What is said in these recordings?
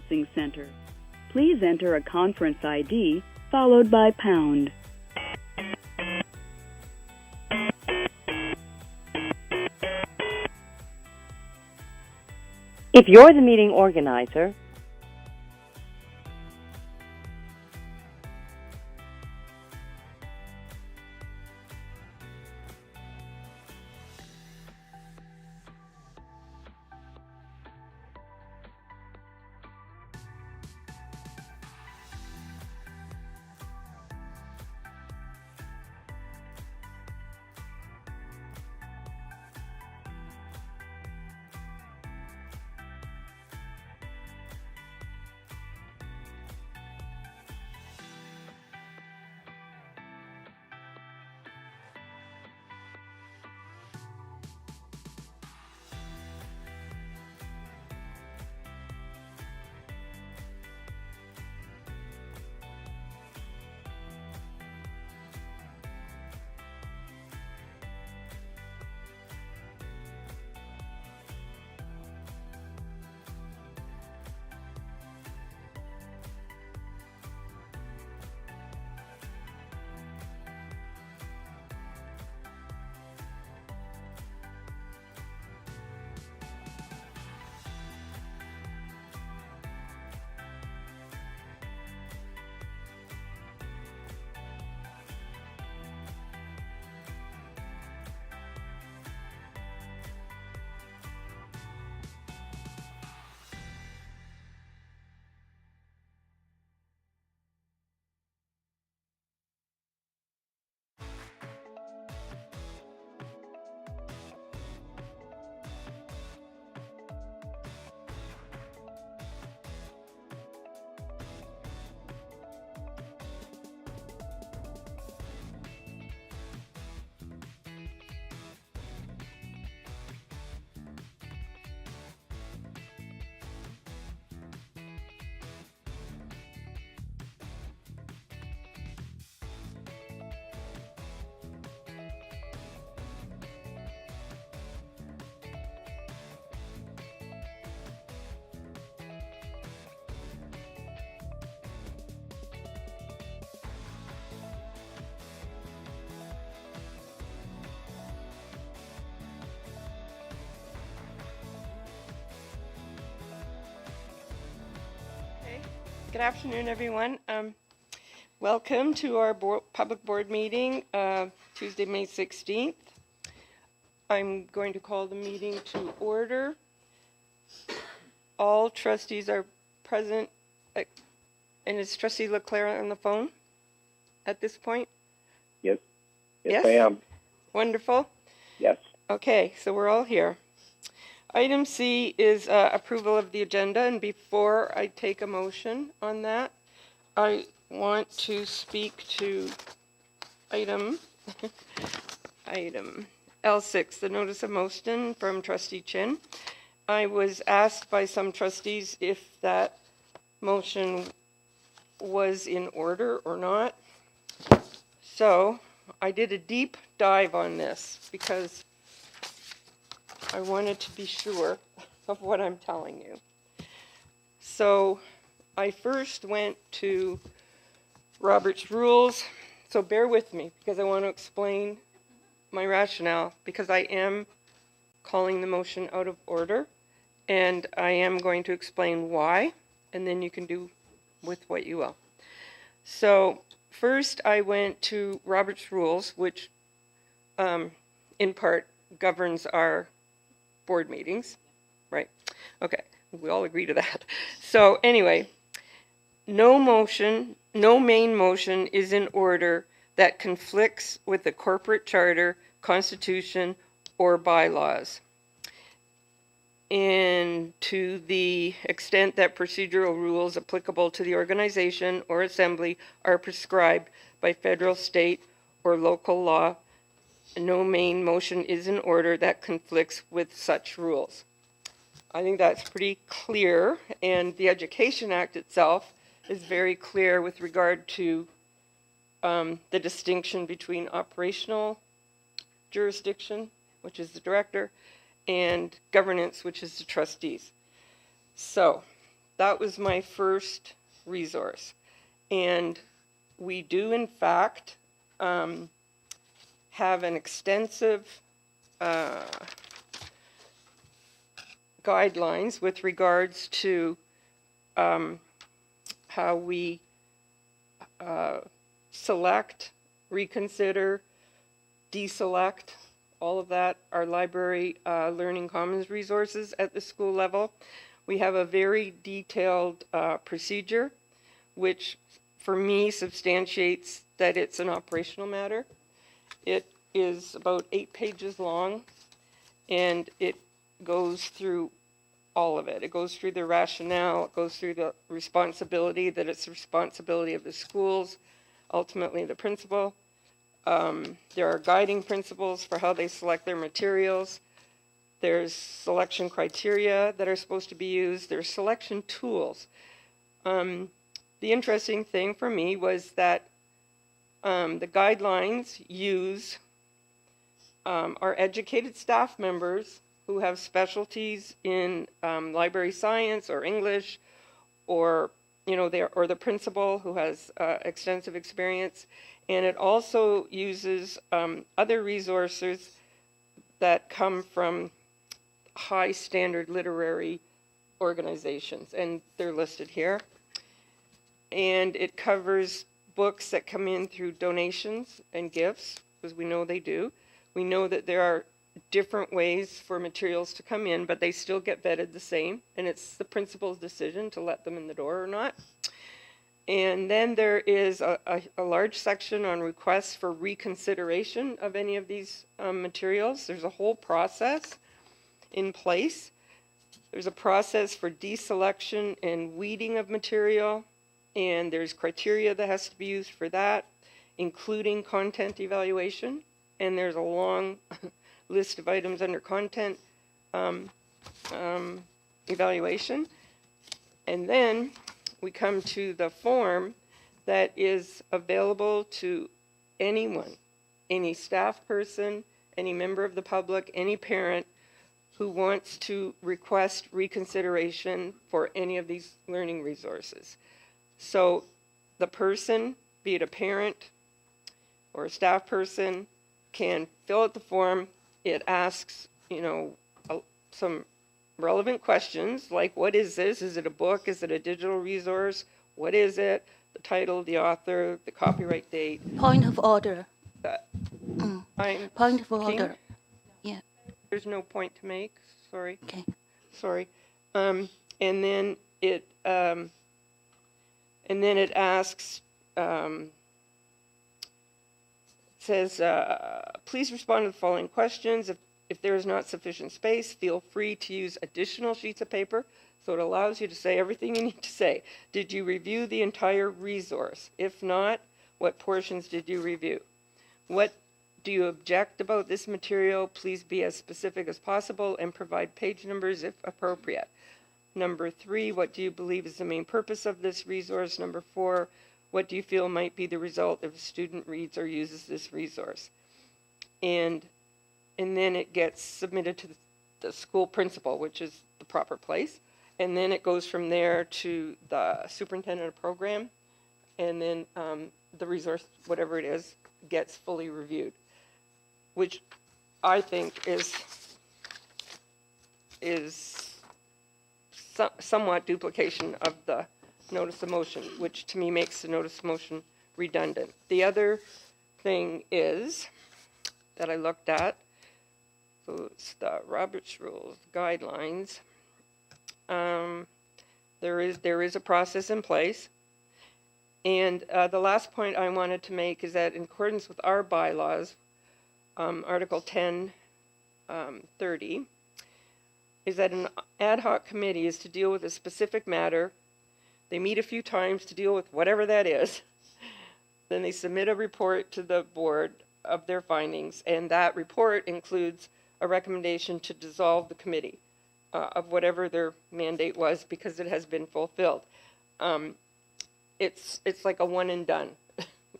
Conferencing Center. Please enter a conference ID followed by pound. If you're the meeting organizer, good afternoon, everyone. Welcome to our public board meeting, Tuesday, May 16th. I'm going to call the meeting to order. All trustees are present, and is Trustee Leclerc on the phone at this point? Yes. Yes, I am. Wonderful. Yes. Okay, so we're all here. Item C is approval of the agenda, and before I take a motion on that, I want to speak to item L6, the notice of motion from Trustee Chin. I was asked by some trustees if that motion was in order or not. So I did a deep dive on this because I wanted to be sure of what I'm telling you. So I first went to Robert's rules. So bear with me because I want to explain my rationale, because I am calling the motion out of order and I am going to explain why, and then you can do with what you will. So first I went to Robert's rules, which in part governs our board meetings, right? Okay, we all agree to that. So anyway, no main motion is in order that conflicts with the corporate charter, constitution, or bylaws. And to the extent that procedural rules applicable to the organization or assembly are prescribed by federal, state, or local law, no main motion is in order that conflicts with such rules. I think that's pretty clear, and the Education Act itself is very clear with regard to the distinction between operational jurisdiction, which is the director, and governance, which is the trustees. So that was my first resource. And we do, in fact, have an extensive guidelines with regards to how we select, reconsider, deselect, all of that, our library learning commons resources at the school level. We have a very detailed procedure, which for me substantiates that it's an operational matter. It is about 8 pages long, and it goes through all of it. It goes through the rationale, it goes through the responsibility, that it's the responsibility of the schools, ultimately the principal. There are guiding principles for how they select their materials. There's selection criteria that are supposed to be used. There's selection tools. The interesting thing for me was that the guidelines use our educated staff members who have specialties in library science or English, or or the principal who has extensive experience, and it also uses other resources that come from high standard literary organizations, and they're listed here. And it covers books that come in through donations and gifts, because we know they do. We know that there are different ways for materials to come in, but they still get vetted the same, and it's the principal's decision to let them in the door or not. And then there is a large section on requests for reconsideration of any of these materials. There's a whole process in place. There's a process for deselection and weeding of material, and there's criteria that has to be used for that, including content evaluation. And there's a long list of items under content evaluation. And then we come to the form that is available to anyone, any staff person, any member of the public, any parent who wants to request reconsideration for any of these learning resources. So the person, be it a parent or a staff person, can fill out the form. It asks, some relevant questions like, what is this? Is it a book? Is it a digital resource? What is it? The title, the author, the copyright date. Point of order. I'm Point of speaking. order. Yeah. There's no point to make. Sorry. Okay. Sorry. And then it asks. Says, please respond to the following questions. If there is not sufficient space, feel free to use additional sheets of paper. So it allows you to say everything you need to say. Did you review the entire resource? If not, what portions did you review? What do you object about this material? Please be as specific as possible and provide page numbers if appropriate. Number 3, what do you believe is the main purpose of this resource? Number 4, what do you feel might be the result if a student reads or uses this resource? And then it gets submitted to the school principal, which is the proper place. And then it goes from there to the superintendent of program. And then the resource, whatever it is, gets fully reviewed, which I think is somewhat duplication of the notice of motion, which to me makes the notice of motion redundant. The other thing is that I looked at, so it's the Roberts Rules guidelines. There is a process in place. And the last point I wanted to make is that in accordance with our bylaws, Article 10:30, is that an ad hoc committee is to deal with a specific matter. They meet a few times to deal with whatever that is. Then they submit a report to the board of their findings, and that report includes a recommendation to dissolve the committee of whatever their mandate was, because it has been fulfilled. It's like a one and done.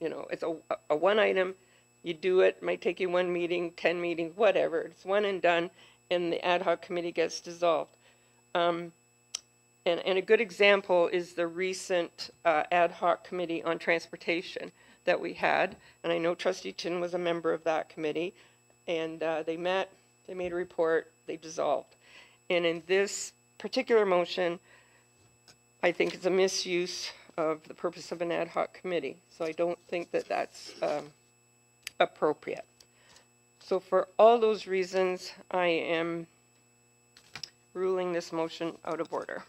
It's a one item. You do it might take you 1 meeting, 10 meetings, whatever. It's one and done, and the ad hoc committee gets dissolved. And a good example is the recent ad hoc committee on transportation that we had. And I know Trustee Chin was a member of that committee. And they met, they made a report, they dissolved. And in this particular motion, I think it's a misuse of the purpose of an ad hoc committee. So I don't think that that's appropriate. So for all those reasons, I am ruling this motion out of order.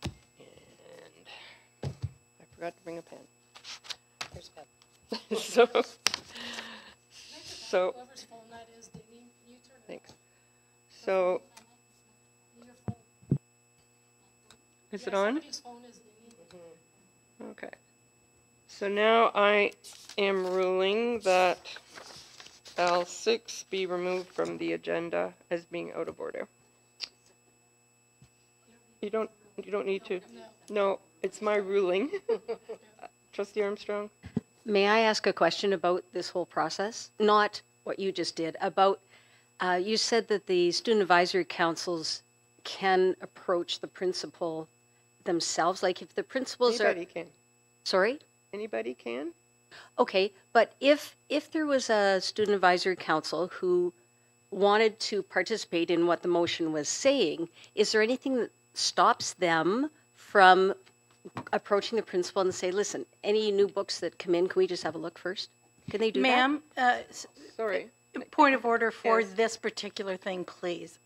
And I forgot to bring a pen. Here's a pen. So Whoever's phone that is, they need you turn it thanks. So on your phone. is it on? Somebody's phone is dinging. Okay. So now I am ruling that L6 be removed from the agenda as being out of order. You don't need to. No, it's my ruling. Trustee Armstrong? May I ask a question about this whole process? Not what you just did, about, you said that the student advisory councils can approach the principal themselves, like if the principals Anybody can. Sorry? Anybody can? Okay, but if there was a student advisory council who wanted to participate in what the motion was saying, is there anything that stops them from approaching the principal and say, listen, any new books that come in, can we just have a look first? Can they do Ma'am, Sorry. point of order for Yes. this particular thing, please.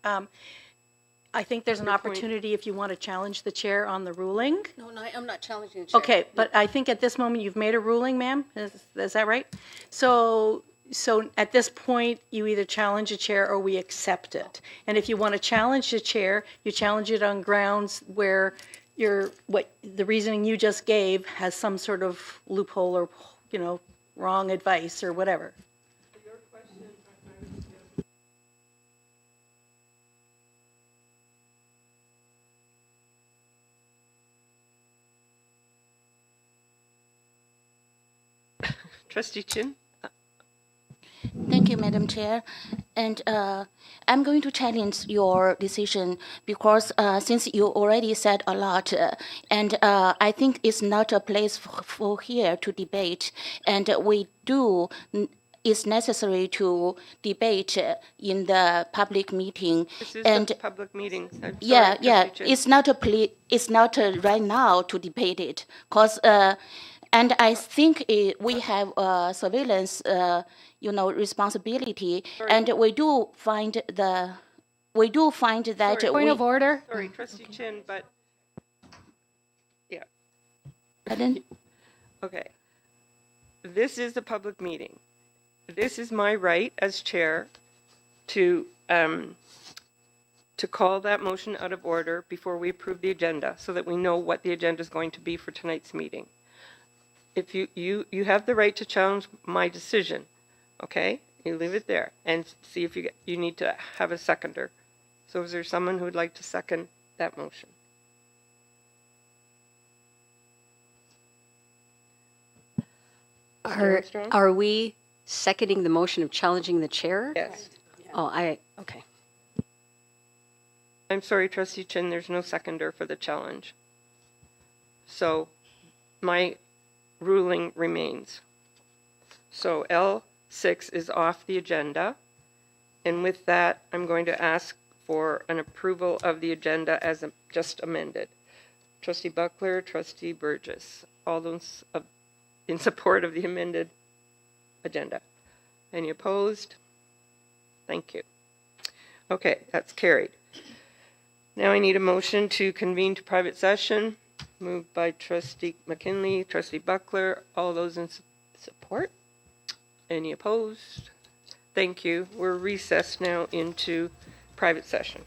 I think there's an Good point. opportunity if you want to challenge the chair on the ruling. that? No, I'm not challenging the chair. Okay, but I think at this moment you've made a ruling, ma'am. Is that right? So at this point, you either challenge the chair or we accept it. And if you want to challenge the chair, you challenge it on grounds where the reasoning you just gave has some sort of loophole or, wrong advice or whatever. Trustee Chin? Thank you, Madam Chair. And I'm going to challenge your decision because since you already said a lot, and I think it's not a place for here to debate. And it's necessary to debate in the public meeting. This is And a public meeting. I'm sorry, yeah, Trustee Chin. it's not right now to debate it, cause and I think we have surveillance, responsibility, and we do find that Point of order. Sorry, Trustee Chin, but, yeah, Pardon? okay. This is a public meeting. This is my right as chair to call that motion out of order before we approve the agenda so that we know what the agenda is going to be for tonight's meeting. If you have the right to challenge my decision, okay? You leave it there and see if you need to have a seconder. So is there someone who would like to second that motion? Armstrong? Are we seconding the motion of challenging the chair? Yes. Oh, okay. I'm sorry, Trustee Chin, there's no seconder for the challenge. So my ruling remains. So L6 is off the agenda. And with that, I'm going to ask for an approval of the agenda as just amended. Trustee Buckler, Trustee Burgess, all those in support of the amended agenda. Any opposed? Thank you. Okay, that's carried. Now I need a motion to convene to private session. Moved by Trustee McKinley, Trustee Buckler. All those in support? Any opposed? Thank you. We're recessed now into private session.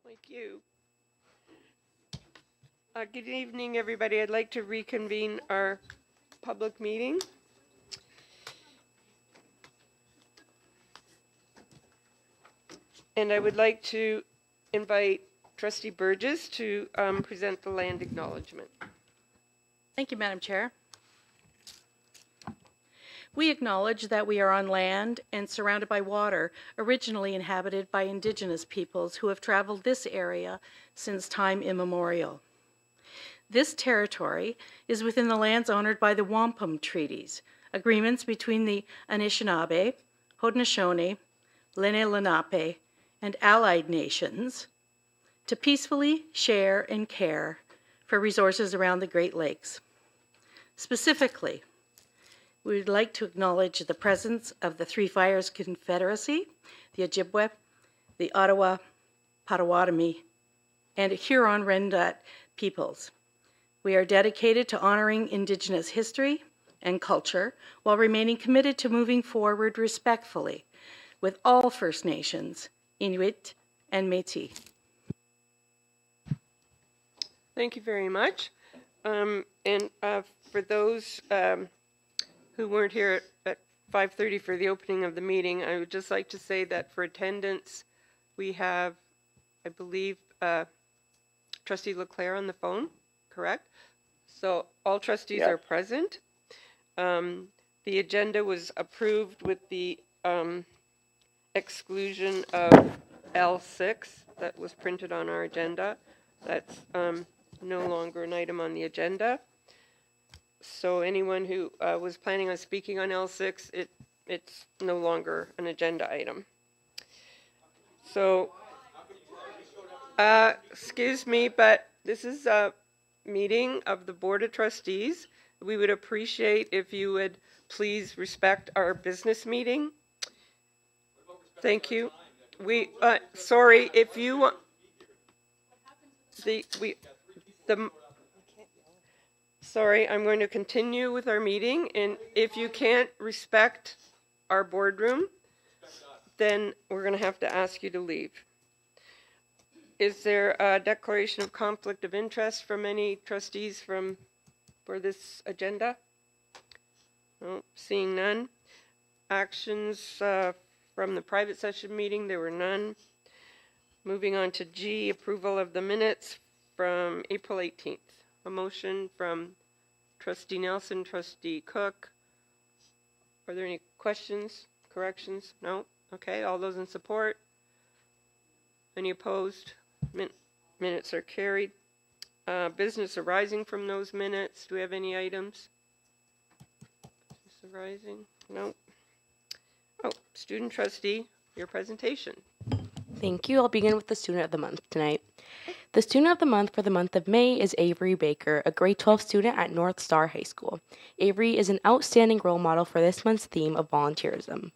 like you. Good evening, everybody. I'd like to reconvene our public meeting. And I would like to invite Trustee Burgess to present the land acknowledgement. Thank you, Madam Chair. We acknowledge that we are on land and surrounded by water, originally inhabited by Indigenous peoples who have traveled this area since time immemorial. This territory is within the lands honored by the Wampum Treaties, agreements between the Anishinaabe, Haudenosaunee, Lenni Lenape, and allied nations to peacefully share and care for resources around the Great Lakes. Specifically, we would like to acknowledge the presence of the Three Fires Confederacy, the Ojibwe, the Ottawa, Potawatomi, and Huron-Wendat peoples. We are dedicated to honoring Indigenous history and culture while remaining committed to moving forward respectfully with all First Nations, Inuit, and Métis. Thank you very much. For those who weren't here at 5:30 for the opening of the meeting, I would just like to say that for attendance, we have, I believe, Trustee Leclerc on the phone, correct? So all trustees are present. The agenda was approved with the exclusion of L6 that was printed on our agenda. That's no longer an item on the agenda. So anyone who was planning on speaking on L6, it's no longer an agenda item. So, excuse me, but this is a meeting of the Board of Trustees. We would appreciate if you would please respect our business meeting. Thank you. We, sorry, if you want, sorry, I'm going to continue with our meeting, and if you can't respect our boardroom, then we're going to have to ask you to leave. Is there a declaration of conflict of interest from any trustees for this agenda? No, seeing none. Actions from the private session meeting, there were none. Moving on to G, approval of the minutes from April 18th. A motion from Trustee Nelson, Trustee Cook. Are there any questions, corrections? No? Okay, all those in support? Any opposed? Minutes are carried. Business arising from those minutes. Do we have any items? Business arising? No. Oh, student trustee, your presentation. Thank you. I'll begin with the student of the month tonight. The student of the month for the month of May is Avery Baker, a grade 12 student at North Star High School. Avery is an outstanding role model for this month's theme of volunteerism.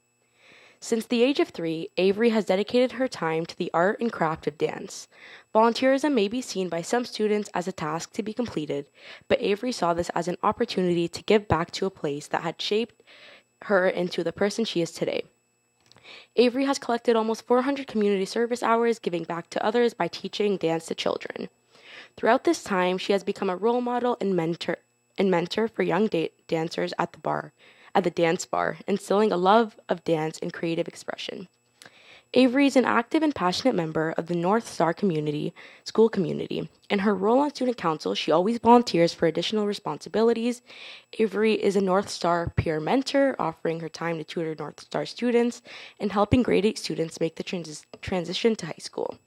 Since the age of 3, Avery has dedicated her time to the art and craft of dance. Volunteerism may be seen by some students as a task to be completed, but Avery saw this as an opportunity to give back to a place that had shaped her into the person she is today. Avery has collected almost 400 community service hours, giving back to others by teaching dance to children. Throughout this time, she has become a role model and mentor for young dancers at the dance bar, instilling a love of dance and creative expression. Avery is an active and passionate member of the North Star school community. In her role on student council, she always volunteers for additional responsibilities. Avery is a North Star peer mentor, offering her time to tutor North Star students and helping grade 8 students make the transition to high school.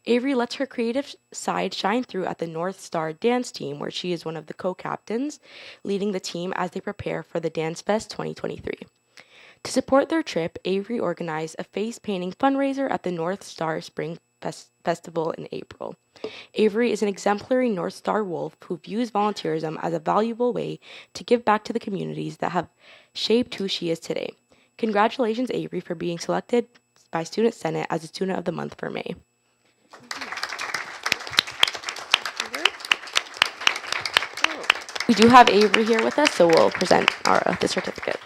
Avery lets her creative side shine through at the North Star dance team, where she is one of the co-captains, leading the team as they prepare for the Dance Fest 2023. To support their trip, Avery organized a face painting fundraiser at the North Star Spring Festival in April. Avery is an exemplary North Star wolf who views volunteerism as a valuable way to give back to the communities that have shaped who she is today. Congratulations, Avery, for being selected by Student Senate as a Student of the Month for May. We do have Avery here with us, so we'll present the certificate.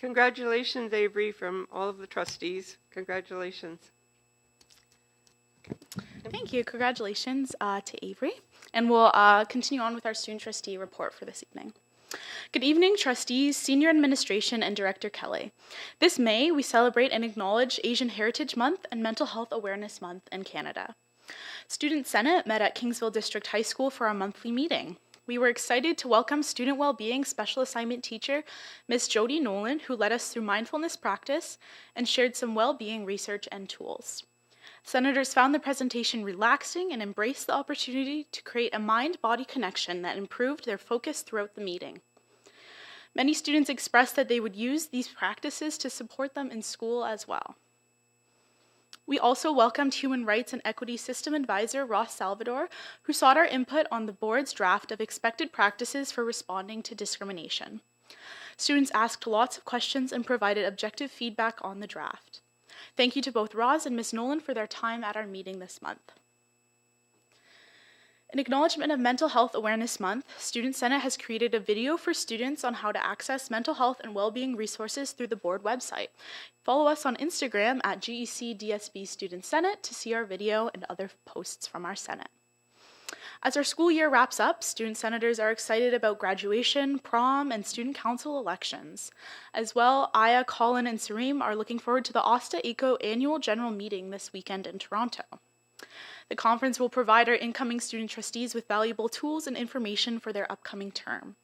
Congratulations, Avery, from all of the trustees. Congratulations. Thank you. Congratulations to Avery. And we'll continue on with our student trustee report for this evening. Good evening, trustees, senior administration, and Director Kelly. This May, we celebrate and acknowledge Asian Heritage Month and Mental Health Awareness Month in Canada. Student Senate met at Kingsville District High School for our monthly meeting. We were excited to welcome student well-being special assignment teacher, Ms. Jody Nolan, who led us through mindfulness practice and shared some well-being research and tools. Senators found the presentation relaxing and embraced the opportunity to create a mind-body connection that improved their focus throughout the meeting. Many students expressed that they would use these practices to support them in school as well. We also welcomed Human Rights and Equity System Advisor Ross Salvador, who sought our input on the board's draft of expected practices for responding to discrimination. Students asked lots of questions and provided objective feedback on the draft. Thank you to both Roz and Ms. Nolan for their time at our meeting this month. In acknowledgement of Mental Health Awareness Month, Student Senate has created a video for students on how to access mental health and well-being resources through the board website. Follow us on Instagram at GECDSB Student Senate to see our video and other posts from our Senate. As our school year wraps up, student senators are excited about graduation, prom, and student council elections. As well, Aya, Colin, and Sareem are looking forward to the OPSA ECO annual general meeting this weekend in Toronto. The conference will provide our incoming student trustees with valuable tools and information for their upcoming term.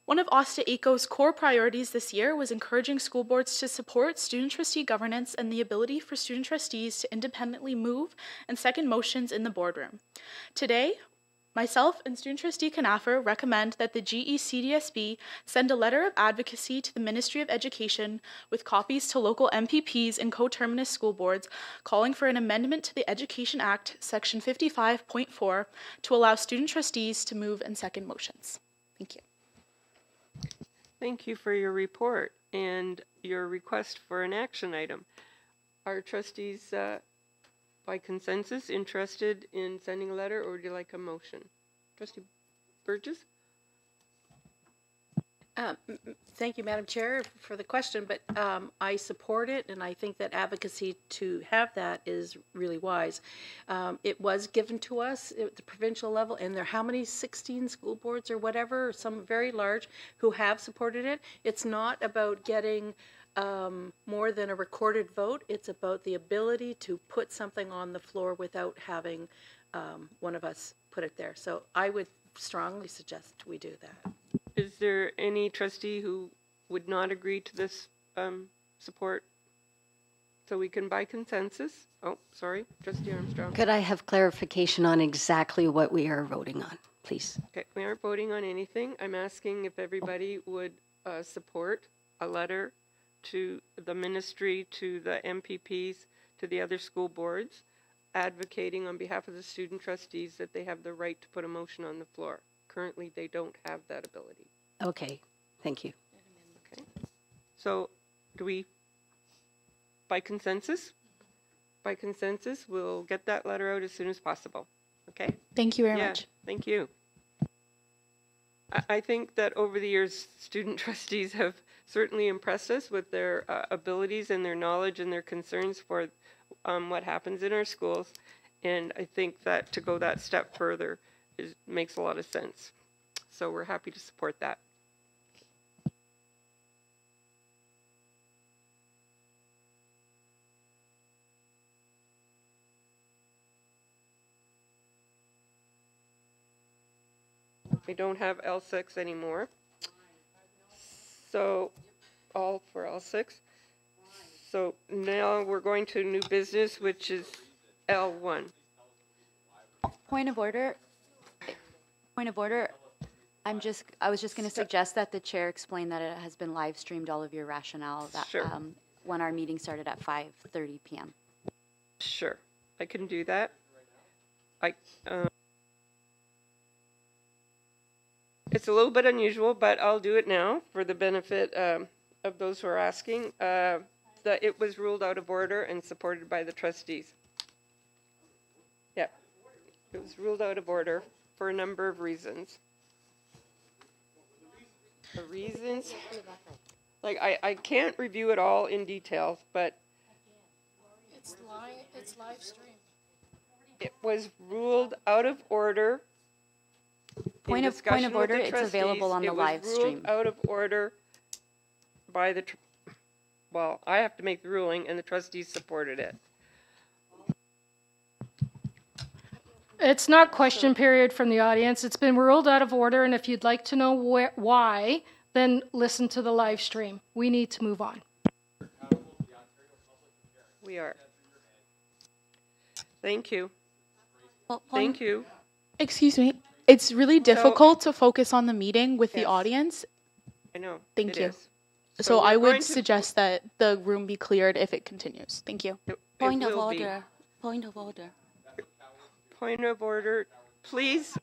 One of OPSA ECO's core priorities this year was encouraging school boards to support student trustee governance and the ability for student trustees to independently move and second motions in the boardroom. Today, myself and student trustee Kanafer recommend that the GECDSB send a letter of advocacy to the Ministry of Education with copies to local MPPs and coterminous school boards calling for an amendment to the Education Act, Section 55.4, to allow student trustees to move and second motions. Thank you. Thank you for your report and your request for an action item. Are trustees by consensus interested in sending a letter, or would you like a motion? Trustee Burgess? Thank you, Madam Chair, for the question, but I support it, and I think that advocacy to have that is really wise. It was given to us at the provincial level, and there are how many, 16 school boards or whatever, some very large, who have supported it. It's not about getting more than a recorded vote. It's about the ability to put something on the floor without having one of us put it there. So I would strongly suggest we do that. Is there any trustee who would not agree to this support? So we can by consensus. Oh, sorry, Trustee Armstrong. Could I have clarification on exactly what we are voting on, please? Okay, we aren't voting on anything. I'm asking if everybody would support a letter to the ministry, to the MPPs, to the other school boards, advocating on behalf of the student trustees that they have the right to put a motion on the floor. Currently, they don't have that ability. Okay, thank you. Okay. So, do we, by consensus? By consensus, we'll get that letter out as soon as possible. Okay? Thank you very much. Thank you. I think that over the years, student trustees have certainly impressed us with their abilities and their knowledge and their concerns for what happens in our schools. And I think that to go that step further makes a lot of sense. So we're happy to support that. We don't have L6 anymore. So all for L6. So now we're going to new business, which is L1. Point of order. I was just going to suggest that the chair explain that it has been live streamed, all of your rationale, that Sure. When our meeting started at 5:30 p.m. Sure, I can do that. It's a little bit unusual, but I'll do it now for the benefit of those who are asking. That it was ruled out of order and supported by the trustees. Yeah, it was ruled out of order for a number of reasons. The reasons Like, I can't review it all in detail, but It's live stream. it was ruled out of order. Point of order, it's available on the live stream. It was ruled out of order by the, well, I have to make the ruling, and the trustees supported it. It's not question period from the audience. It's been ruled out of order, and if you'd like to know why, then listen to the live stream. We need to move on. We are. Thank you. Well, Thank you. Excuse me. It's really difficult to focus on the meeting with the audience. I know. Thank it you. is. So I we're going would to- suggest that the room be cleared if it continues. Thank you. It Point of will be. order. Point of order. Point of order, please.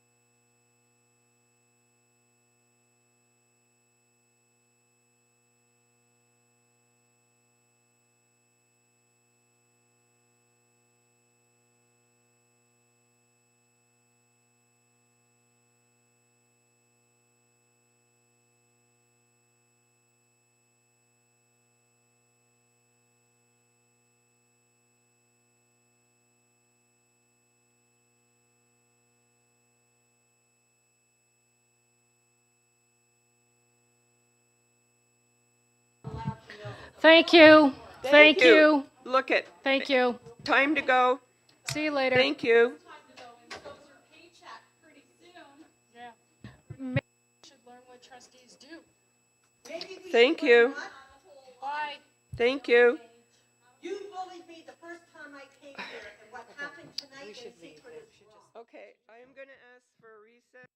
Thank you. Thank you. Look at, Thank you. time to go. See you later. Thank you. Maybe we should learn what trustees do. Thank you. Bye. Thank you. You bullied me the first time I came here, and what happened tonight in secret is wrong. Okay, I am going to ask for a recess.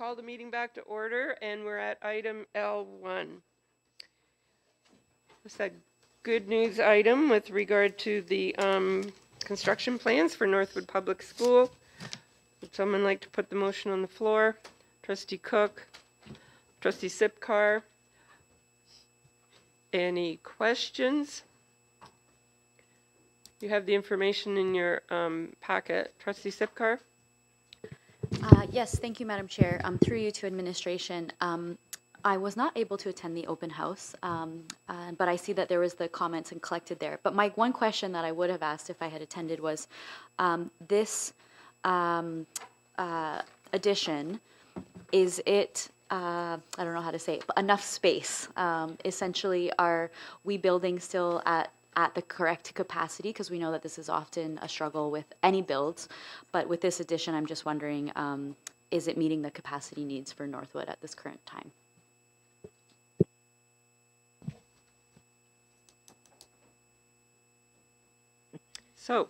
call the meeting back to order, and we're at item L1. It's a good news item with regard to the construction plans for Northwood Public School. Would someone like to put the motion on the floor? Trustee Cook, Trustee Sipcar. Any questions? You have the information in your packet. Trustee Sipcar? Yes, thank you, Madam Chair. Through you to administration, I was not able to attend the open house, but I see that there was the comments and collected there. But my one question that I would have asked if I had attended was this addition, is it, I don't know how to say it, but enough space? Essentially, are we building still at the correct capacity? Because we know that this is often a struggle with any builds, but with this addition, I'm just wondering, is it meeting the capacity needs for Northwood at this current time? So,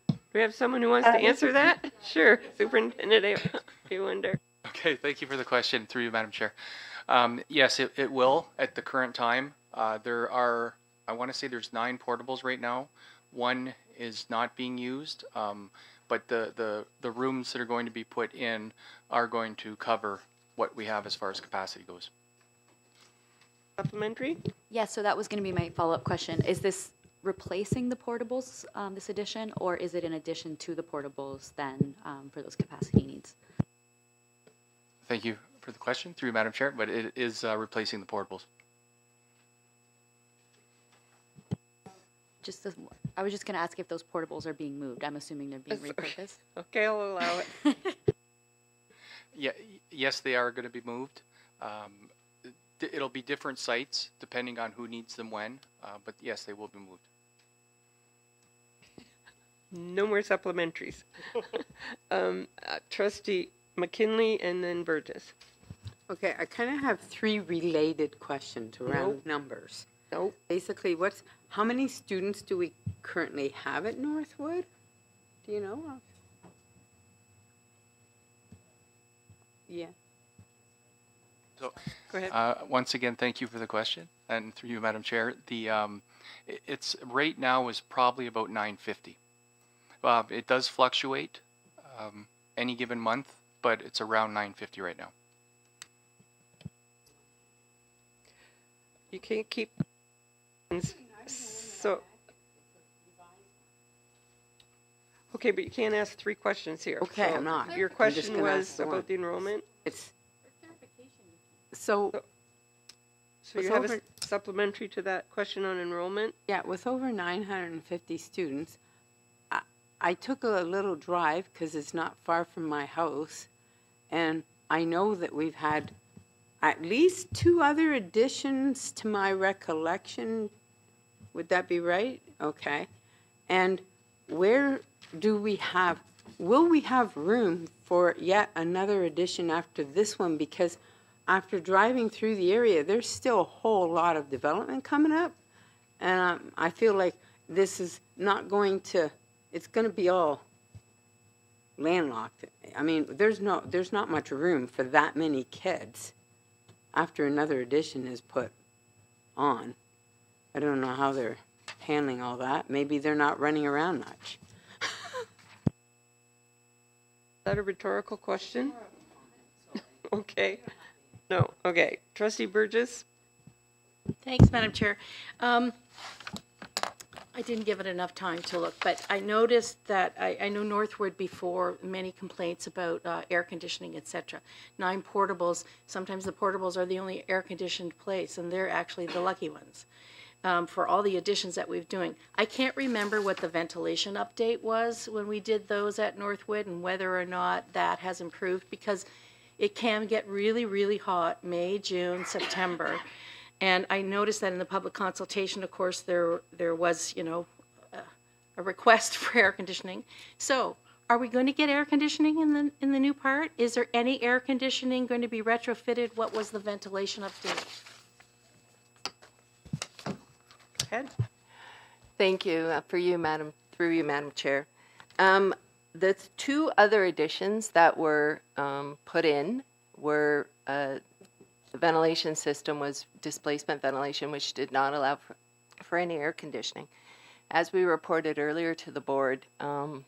do we have someone who wants to answer that? Sure, Superintendent Aywander. Okay, thank you for the question, through you, Madam Chair. Yes, it will at the current time. There are, I want to say there's 9 portables right now. One is not being used, but the rooms that are going to be put in are going to cover what we have as far as capacity goes. Supplementary? Yes, so that was going to be my follow-up question. Is this replacing the portables, this addition, or is it in addition to the portables then for those capacity needs? Thank you for the question, through you, Madam Chair, but it is replacing the portables. I was just going to ask if those portables are being moved. I'm assuming they're being repurposed. Okay, I'll allow it. Yeah, yes, they are going to be moved. It'll be different sites depending on who needs them when, but yes, they will be moved. No more supplementaries. Trustee McKinley and then Burgess. Okay, I kind of have 3 related questions around numbers. Nope. Basically, how many students do we currently have at Northwood? Do you know? Yeah. So, go ahead. Once again, thank you for the question, and through you, Madam Chair. It's right now is probably about 950. It does fluctuate any given month, but it's around 950 right now. You can't keep so. Okay, but you can't ask 3 questions here. Okay, so I'm not. Your question was about the enrollment. So you have a supplementary to that question on enrollment? Yeah, with over 950 students, I took a little drive because it's not far from my house, and I know that we've had at least 2 other additions to my recollection. Would that be right? Okay. And where do we have, will we have room for yet another addition after this one? Because after driving through the area, there's still a whole lot of development coming up. And I feel like this is not going to, it's going to be all landlocked. I mean, there's not much room for that many kids after another addition is put on. I don't know how they're handling all that. Maybe they're not running around much. Is that a rhetorical question? Okay. No. Okay. Trustee Burgess? Thanks, Madam Chair. I didn't give it enough time to look, but I noticed that I know Northwood before, many complaints about air conditioning, etc. 9 portables, sometimes the portables are the only air-conditioned place, and they're actually the lucky ones for all the additions that we've doing. I can't remember what the ventilation update was when we did those at Northwood and whether or not that has improved, because it can get really, really hot, May, June, September. And I noticed that in the public consultation, of course, there was, a request for air conditioning. So, are we going to get air conditioning in the new part? Is there any air conditioning going to be retrofitted? What was the ventilation update? Go ahead. Thank you through you, Madam Chair. The 2 other additions that were put in were the ventilation system was displacement ventilation, which did not allow for any air conditioning. As we reported earlier to the board,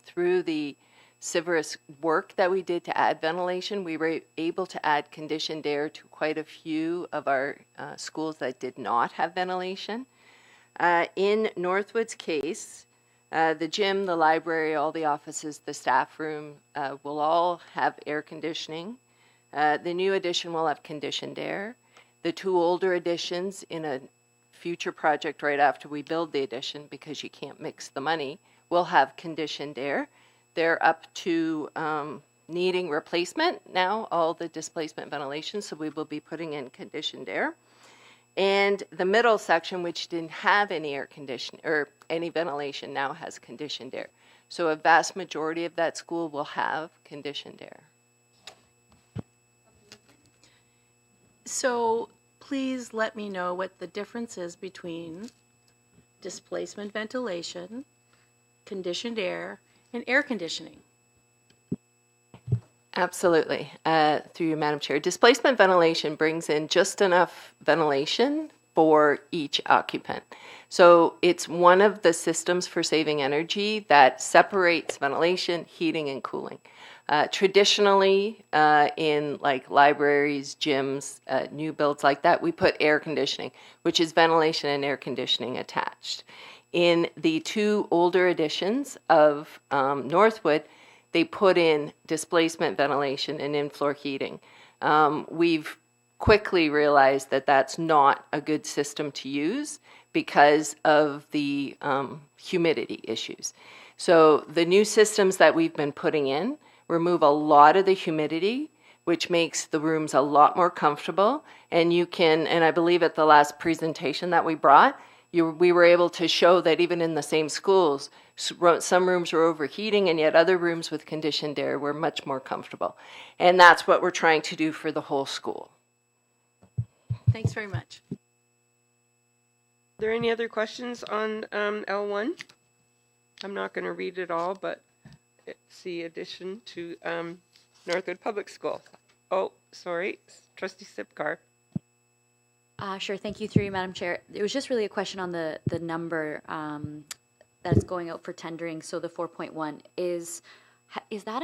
through the Civerus work that we did to add ventilation, we were able to add conditioned air to quite a few of our schools that did not have ventilation. In Northwood's case, the gym, the library, all the offices, the staff room will all have air conditioning. The new addition will have conditioned air. The two older additions in a future project right after we build the addition, because you can't mix the money, will have conditioned air. They're up to needing replacement now, all the displacement ventilation, so we will be putting in conditioned air. And the middle section, which didn't have any air conditioning or any ventilation, now has conditioned air. So a vast majority of that school will have conditioned air. So please let me know what the difference is between displacement ventilation, conditioned air, and air conditioning. Absolutely. Through you, Madam Chair. Displacement ventilation brings in just enough ventilation for each occupant. So it's one of the systems for saving energy that separates ventilation, heating, and cooling. Traditionally, in like libraries, gyms, new builds like that, we put air conditioning, which is ventilation and air conditioning attached. In the two older editions of Northwood, they put in displacement ventilation and in-floor heating. We've quickly realized that that's not a good system to use because of the humidity issues. So the new systems that we've been putting in remove a lot of the humidity, which makes the rooms a lot more comfortable. And you can, and I believe at the last presentation that we brought, we were able to show that even in the same schools, some rooms were overheating and yet other rooms with conditioned air were much more comfortable. And that's what we're trying to do for the whole school. Thanks very much. Are there any other questions on L1? I'm not going to read it all, but it's the addition to Northwood Public School. Oh, sorry, Trustee Sipkar. Sure, thank you, through you, Madam Chair. It was just really a question on the number that's going out for tendering. So the 4.1 is that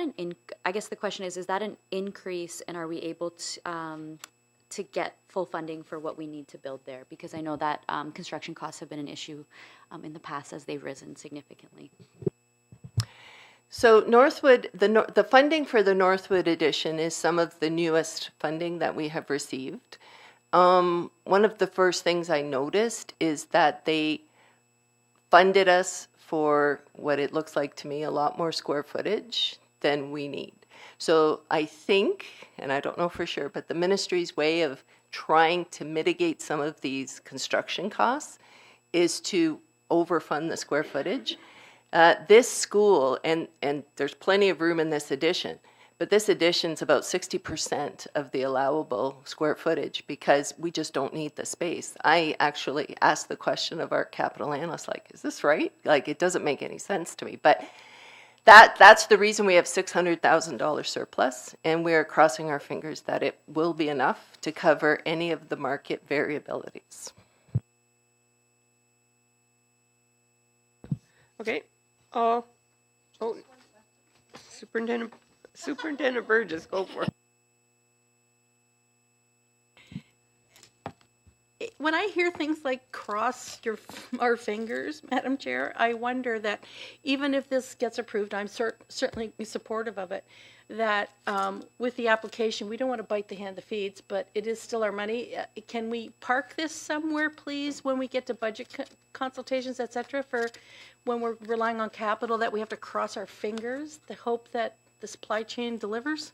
I guess the question is that an increase, and are we able to get full funding for what we need to build there? Because I know that construction costs have been an issue in the past as they've risen significantly. So Northwood, the funding for the Northwood edition is some of the newest funding that we have received. One of the first things I noticed is that they funded us for what it looks like to me a lot more square footage than we need. So I think, and I don't know for sure, but the ministry's way of trying to mitigate some of these construction costs is to overfund the square footage. This school, and there's plenty of room in this addition, but this addition's about 60% of the allowable square footage because we just don't need the space. I actually asked the question of our capital analyst, like, is this right? Like, it doesn't make any sense to me. But that's the reason we have $600,000 surplus, and we're crossing our fingers that it will be enough to cover any of the market variabilities. Okay. Oh, Superintendent Burgess, go for it. When I hear things like cross our fingers, Madam Chair, I wonder that even if this gets approved, I'm certainly supportive of it, that with the application, we don't want to bite the hand that feeds, but it is still our money. Can we park this somewhere, please, when we get to budget consultations, et cetera, for when we're relying on capital, that we have to cross our fingers to hope that the supply chain delivers?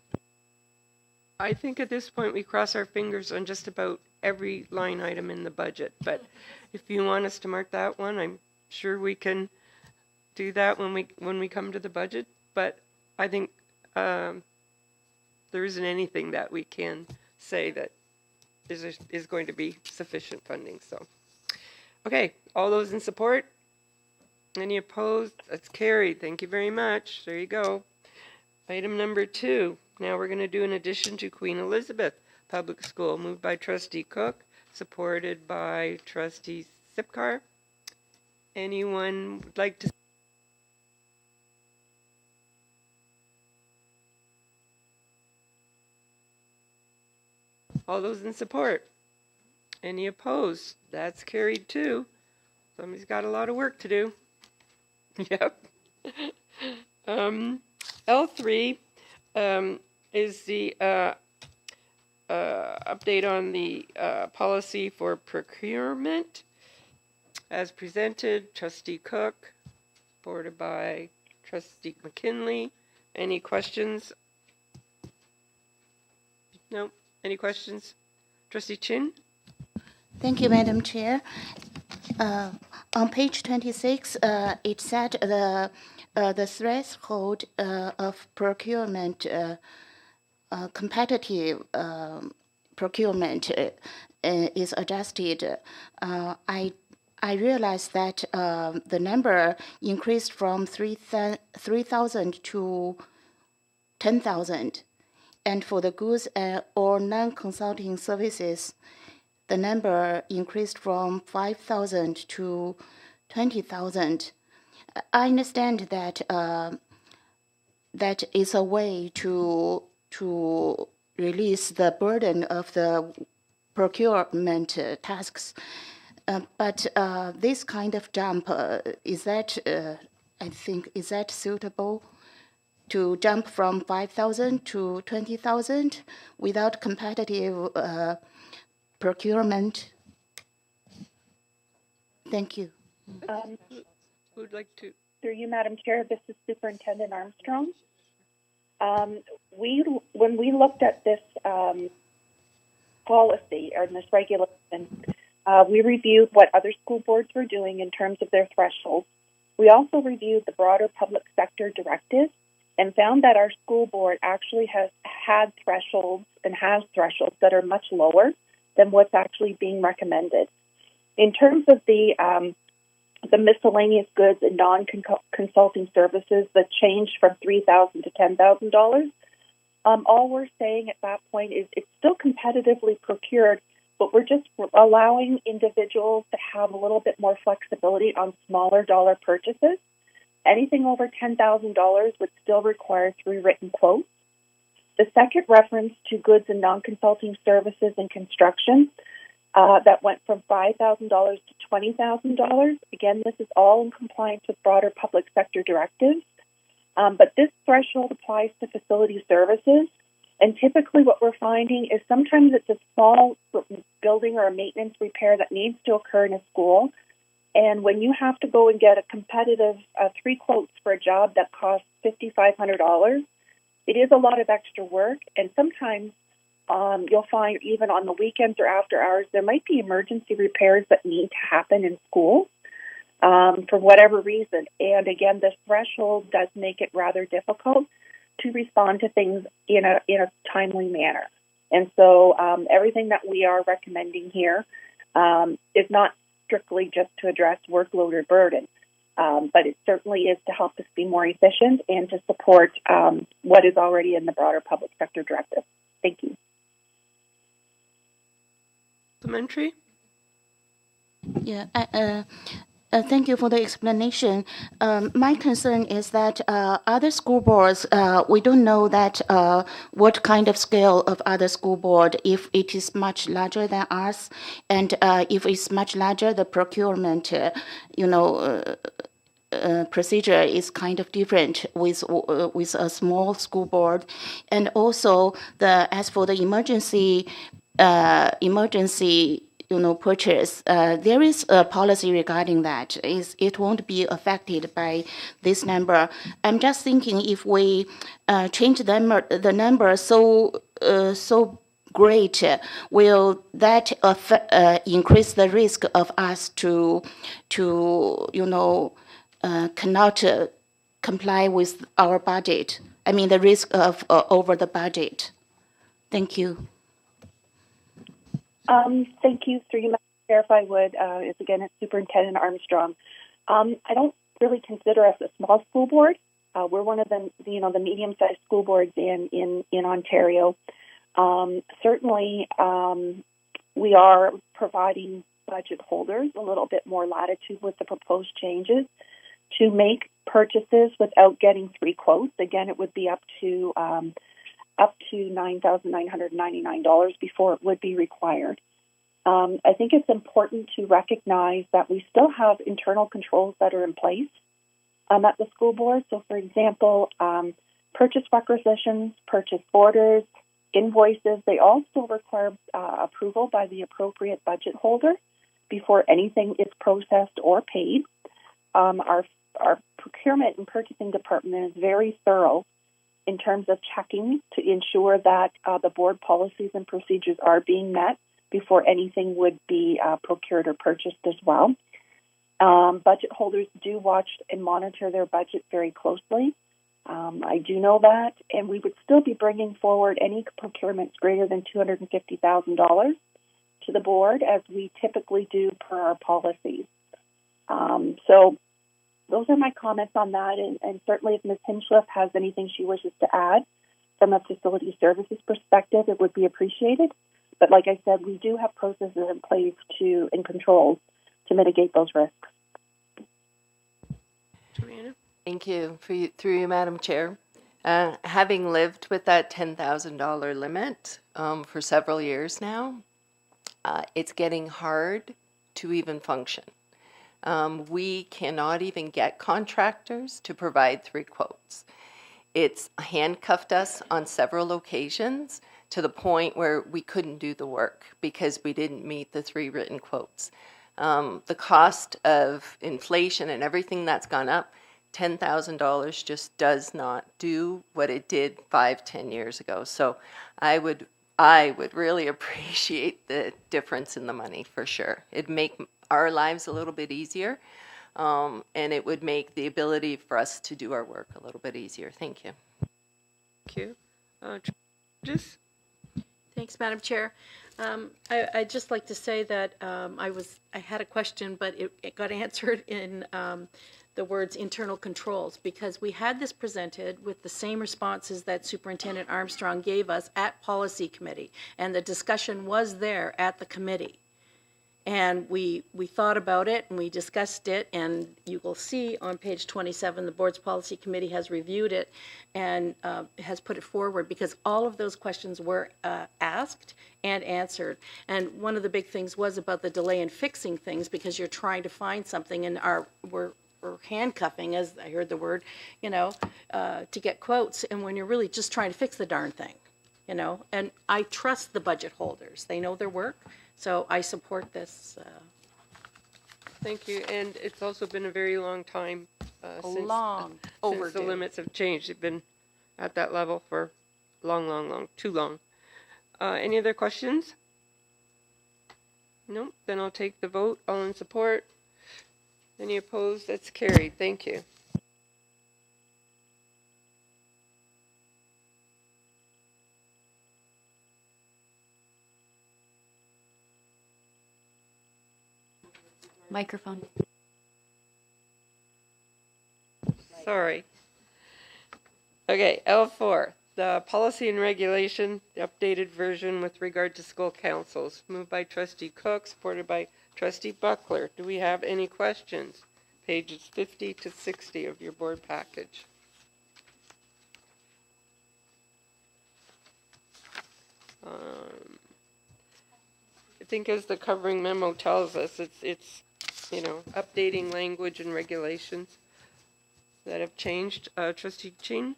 I think at this point we cross our fingers on just about every line item in the budget. But if you want us to mark that one, I'm sure we can do that when we come to the budget. But I think there isn't anything that we can say that is going to be sufficient funding. So, okay, all those in support? Any opposed? That's carried. Thank you very much. There you go. Item number 2, Now we're going to do an addition to Queen Elizabeth Public School, moved by Trustee Cook, supported by Trustee Sipcar. Anyone would like to? All those in support? Any opposed? That's carried too. Somebody's got a lot of work to do. Yep. L3 is the update on the policy for procurement as presented. Trustee Cook, supported by Trustee McKinley. Any questions? No. Any questions? Trustee Chin? Thank you, Madam Chair. On page 26, it said the threshold of procurement, competitive procurement is adjusted. I realized that the number increased from 3,000 to 10,000. And for the goods or non-consulting services, the number increased from 5,000 to 20,000. I understand that that is a way to release the burden of the procurement tasks. But this kind of jump, is that suitable? To jump from 5,000 to 20,000 without competitive procurement? Thank you. Who'd like to? Through you, Madam Chair, this is Superintendent Armstrong. When we looked at this policy or this regulation, we reviewed what other school boards were doing in terms of their thresholds. We also reviewed the broader public sector directives and found that our school board actually has had thresholds and has thresholds that are much lower than what's actually being recommended. In terms of the miscellaneous goods and non-consulting services that changed from $3,000 to $10,000, all we're saying at that point is it's still competitively procured, but we're just allowing individuals to have a little bit more flexibility on smaller dollar purchases. Anything over $10,000 would still require 3 written quotes. The second reference to goods and non-consulting services in construction, that went from $5,000 to $20,000. Again, this is all in compliance with broader public sector directives. But this threshold applies to facility services. And typically what we're finding is sometimes it's a small building or a maintenance repair that needs to occur in a school. And when you have to go and get a competitive 3 quotes for a job that costs $5,500, it is a lot of extra work. And sometimes you'll find even on the weekends or after hours, there might be emergency repairs that need to happen in schools for whatever reason. And again, this threshold does make it rather difficult to respond to things in a timely manner. And so everything that we are recommending here is not strictly just to address workload or burden, but it certainly is to help us be more efficient and to support what is already in the broader public sector directive. Thank you. Supplementary? Yeah, thank you for the explanation. My concern is that other school boards, we don't know that what kind of scale of other school board, if it is much larger than us, and if it's much larger, the procurement, procedure is kind of different with a small school board, and also as for the emergency purchase, there is a policy regarding that. It won't be affected by this number. I'm just thinking if we change the number so great, will that increase the risk of us to cannot comply with our budget? I mean, the risk of over the budget. Thank you. Thank you, through you, Madam Chair, if I would. It's Superintendent Armstrong. I don't really consider us a small school board. We're one of the medium-sized school boards in Ontario. Certainly, we are providing budget holders a little bit more latitude with the proposed changes to make purchases without getting 3 quotes. Again, it would be up to $9,999 before it would be required. I think it's important to recognize that we still have internal controls that are in place at the school board. So, for example, purchase requisitions, purchase orders, invoices, they all still require approval by the appropriate budget holder before anything is processed or paid. Our procurement and purchasing department is very thorough in terms of checking to ensure that the board policies and procedures are being met before anything would be procured or purchased as well. Budget holders do watch and monitor their budget very closely. I do know that, and we would still be bringing forward any procurements greater than $250,000 to the board, as we typically do per our policies. So those are my comments on that, and certainly if Ms. Hinchliff has anything she wishes to add from a facility services perspective, it would be appreciated. But like I said, we do have processes in place and controls to mitigate those risks. Joanna? Thank you. Through you, Madam Chair. Having lived with that $10,000 limit for several years now, it's getting hard to even function. We cannot even get contractors to provide 3 quotes. It's handcuffed us on several occasions to the point where we couldn't do the work because we didn't meet the 3 written quotes. The cost of inflation and everything that's gone up, $10,000 just does not do what it did 5-10 years ago. So I would really appreciate the difference in the money for sure. It'd make our lives a little bit easier, and it would make the ability for us to do our work a little bit easier. Thank you. Thank you. Thanks, Madam Chair. I'd just like to say that I had a question, but it got answered in the words internal controls, because we had this presented with the same responses that Superintendent Armstrong gave us at Policy Committee, and the discussion was there at the committee. And we thought about it and we discussed it, and you will see on page 27, the board's policy committee has reviewed it and has put it forward, because all of those questions were asked and answered. And one of the big things was about the delay in fixing things, because you're trying to find something and we're handcuffing, as I heard the word, to get quotes, and when you're really just trying to fix the darn thing, and I trust the budget holders. They know their work. So I support this. Thank you. And it's also been a very long time since the limits have changed. They've been at that level for long, too long. Any other questions? Nope. Then I'll take the vote. All in support? Any opposed? That's carried. Thank you. Microphone. Sorry. Okay, L4, the policy and regulation, the updated version with regard to school councils, moved by Trustee Cook, supported by Trustee Buckler. Do we have any questions? Pages 50 to 60 of your board package. I think as the covering memo tells us, it's updating language and regulations that have changed. Trustee Chin?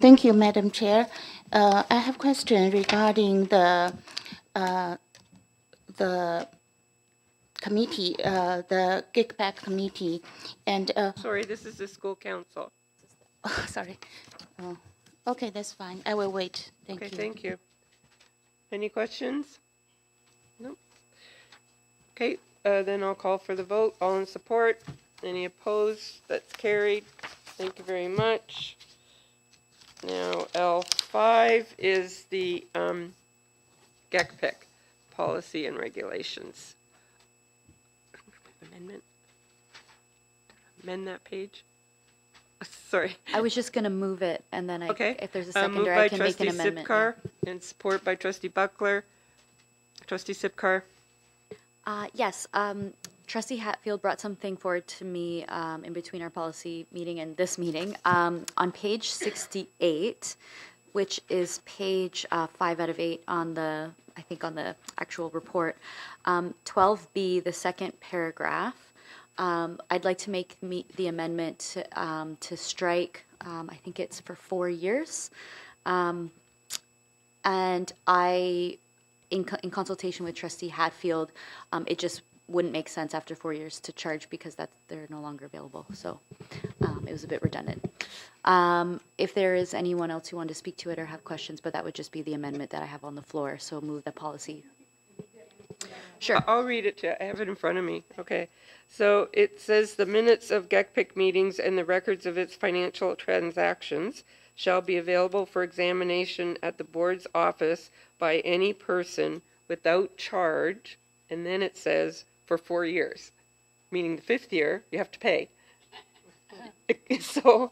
Thank you, Madam Chair. I have a question regarding the committee, the GECDSB committee, and sorry, this is the school council. Oh, sorry. Oh, okay, that's fine. I will wait. Thank you. Okay, thank you. Any questions? No. Okay, then I'll call for the vote. All in support? Any opposed? That's carried. Thank you very much. Now, L5 is the GECDSB policy and regulations. Amendment. Amend that page. Sorry. I was just going to move it, and then if there's a Moved seconder, by I can make an Trustee amendment. Sipcar and support by Trustee Buckler. Trustee Sipcar. Yes, Trustee Hatfield brought something forward to me in between our policy meeting and this meeting. On page 68, which is page 5 out of 8 on the, I think on the actual report, 12B, the second paragraph, I'd like to make the amendment to strike, I think it's for 4 years. And in consultation with Trustee Hatfield, it just wouldn't make sense after 4 years to charge because they're no longer available. So it was a bit redundant. If there is anyone else who wanted to speak to it or have questions, but that would just be the amendment that I have on the floor. So move the policy. Sure. I'll read it to you. I have it in front of me. Okay. So it says the minutes of GECPIC meetings and the records of its financial transactions shall be available for examination at the board's office by any person without charge. And then it says for 4 years, meaning the 5th year, you have to pay. So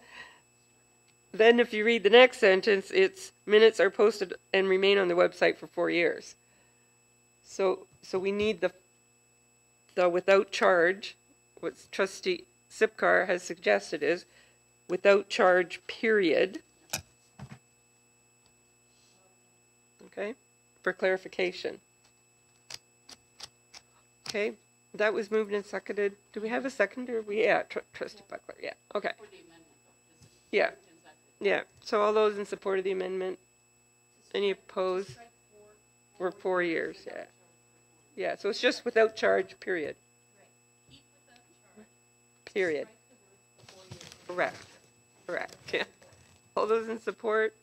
then if you read the next sentence, it's minutes are posted and remain on the website for 4 years. So we need the without charge. What Trustee Sipcar has suggested is without charge, period. Okay, for clarification. Okay, that was moved and seconded. Do we have a seconder? Yeah, Trustee Buckler. Yeah. Okay. Yeah. Yeah. So all those in support of the amendment? Any opposed? For 4 years. Yeah. Yeah. So it's just without charge. Period. Period. Correct. Correct. Yeah. All those in support?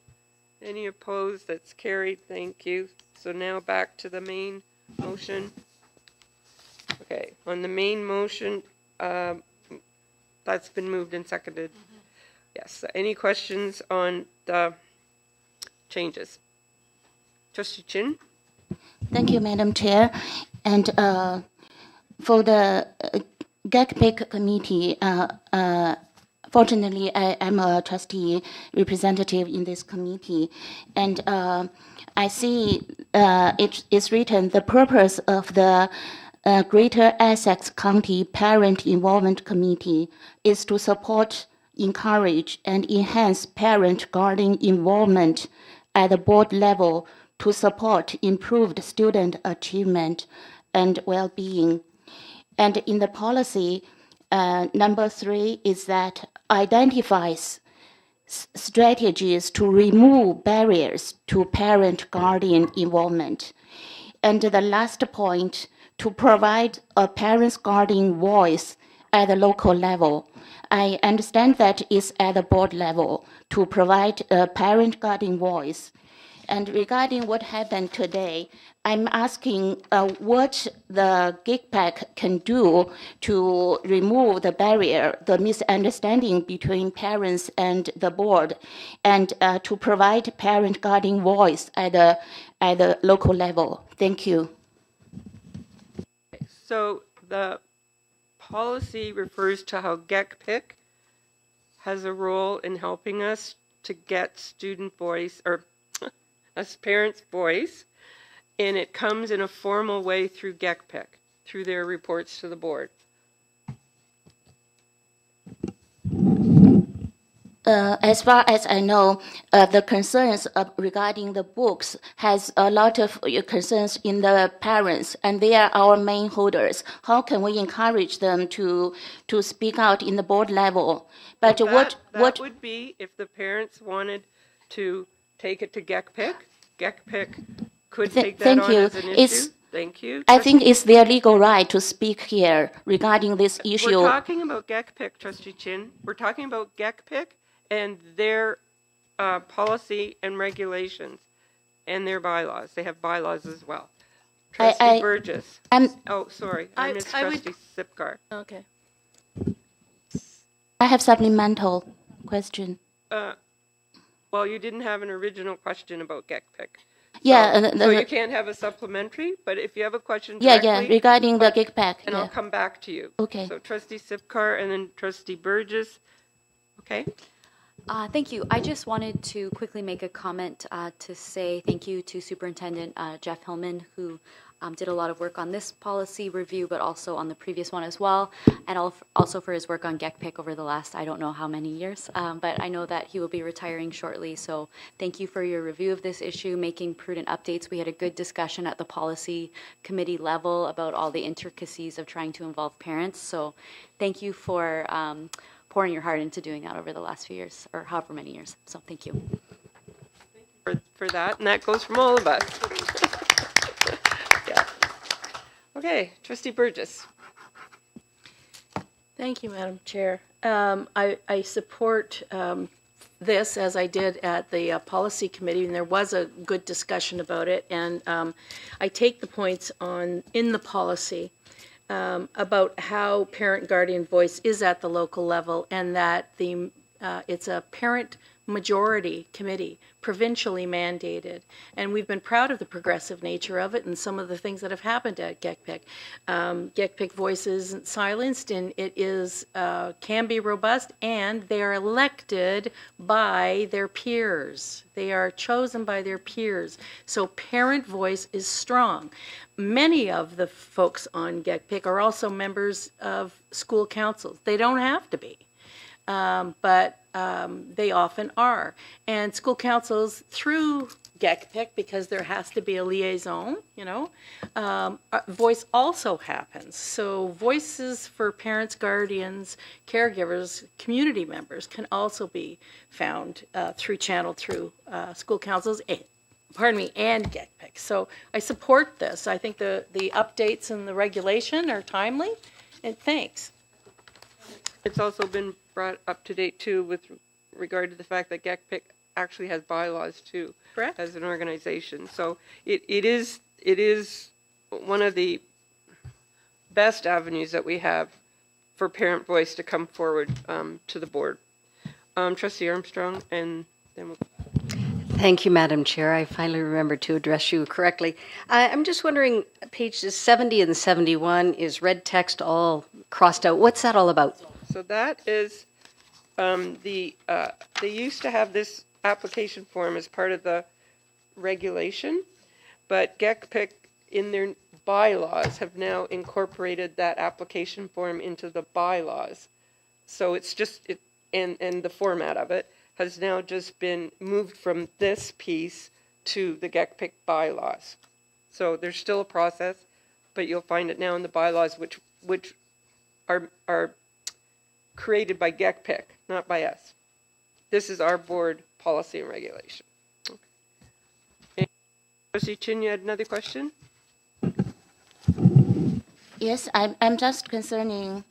Any opposed? That's carried. Thank you. So now back to the main motion. Okay, on the main motion, that's been moved and seconded. Yes, any questions on the changes? Trustee Chin? Thank you, Madam Chair. And for the GECPIC committee, fortunately, I am a trustee representative in this committee, and I see it is written the purpose of the Greater Essex County Parent Involvement Committee is to support, encourage, and enhance parent-guardian involvement at the board level to support improved student achievement and well-being. And in the policy, number 3 is that identifies strategies to remove barriers to parent-guardian involvement. And the last point, to provide a parent's guardian voice at the local level. I understand that it's at the board level to provide a parent guardian voice. And regarding what happened today, I'm asking what the GECPAC can do to remove the barrier, the misunderstanding between parents and the board, and to provide parent guardian voice at the local level. Thank you. So the policy refers to how GECPIC has a role in helping us to get student voice, or us parents' voice, and it comes in a formal way through GECPIC, through their reports to the board. As far as I know, the concerns regarding the books has a lot of concerns in the parents, and they are our main holders. How can we encourage them to speak out in the board level? But that would be if the parents wanted to take it to GECPIC. GECPIC could take that on as an issue. Thank you. I think it's their legal right to speak here regarding this issue. We're talking about GECPIC, Trustee Chin. We're talking about GECPIC and their policy and regulations and their bylaws. They have bylaws as well. Trustee Burgess. Oh, sorry. I missed Trustee Sipcar. Okay. I have supplemental question. Well, you didn't have an original question about GECPIC. Yeah. So you can't have a supplementary, but if you have a question Yeah, directly, regarding the gig pack. and I'll come back to you. Okay. So Trustee Sipcar and then Trustee Burgess. Okay. Thank you. I just wanted to quickly make a comment to say thank you to Superintendent Jeff Hillman, who did a lot of work on this policy review, but also on the previous one as well, and also for his work on GECPIC over the last, I don't know how many years, but I know that he will be retiring shortly, so thank you for your review of this issue, making prudent updates. We had a good discussion at the policy committee level about all the intricacies of trying to involve parents, so thank you for pouring your heart into doing that over the last few years, or however many years, so thank you. Thank you for that, and that goes from all of us. Yeah. Okay, Trustee Burgess. Thank you, Madam Chair. I support this as I did at the policy committee, and there was a good discussion about it. And I take the points in the policy about how parent guardian voice is at the local level, and that it's a parent majority committee, provincially mandated, and we've been proud of the progressive nature of it and some of the things that have happened at GECPIC. GECPIC voice isn't silenced, and it is can be robust, and they are elected by their peers. They are chosen by their peers, so parent voice is strong. Many of the folks on GECPIC are also members of school councils. They don't have to be. But they often are. And school councils, through GECPIC, because there has to be a liaison, voice also happens. So voices for parents, guardians, caregivers, community members can also be found channeled through school councils, and GECPIC. So I support this. I think the updates and the regulation are timely, and thanks. It's also been brought up to date too with regard to the fact that GECPIC actually has bylaws too. Correct. As an organization. So it is one of the best avenues that we have for parent voice to come forward to the board. Trustee Armstrong, and then we'll... Thank you, Madam Chair. I finally remembered to address you correctly. I'm just wondering, pages 70 and 71 is red text all crossed out. What's that all about? So that is they used to have this application form as part of the regulation, but GECPIC in their bylaws have now incorporated that application form into the bylaws. So it's just, and the format of it has now just been moved from this piece to the GECPIC bylaws. So there's still a process, but you'll find it now in the bylaws, which are created by GECPIC, not by us. This is our board policy and regulation. Okay. Trustee Chin, you had another question? Yes, I'm just concerning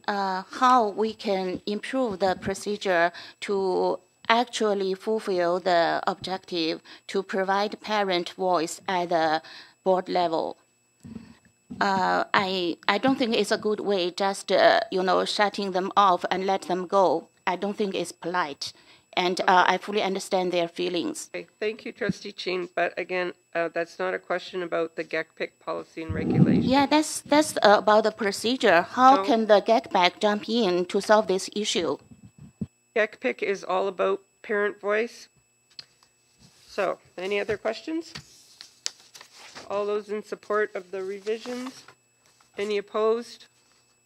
how we can improve the procedure to actually fulfill the objective to provide parent voice at the board level. I don't think it's a good way just shutting them off and let them go. I don't think it's polite, and I fully understand their feelings. Okay, thank you, Trustee Chin. But again, that's not a question about the GECPIC policy and regulation. Yeah, that's about the procedure. How can the GECPIC jump in to solve this issue? GECPIC is all about parent voice. So, any other questions? All those in support of the revisions? Any opposed?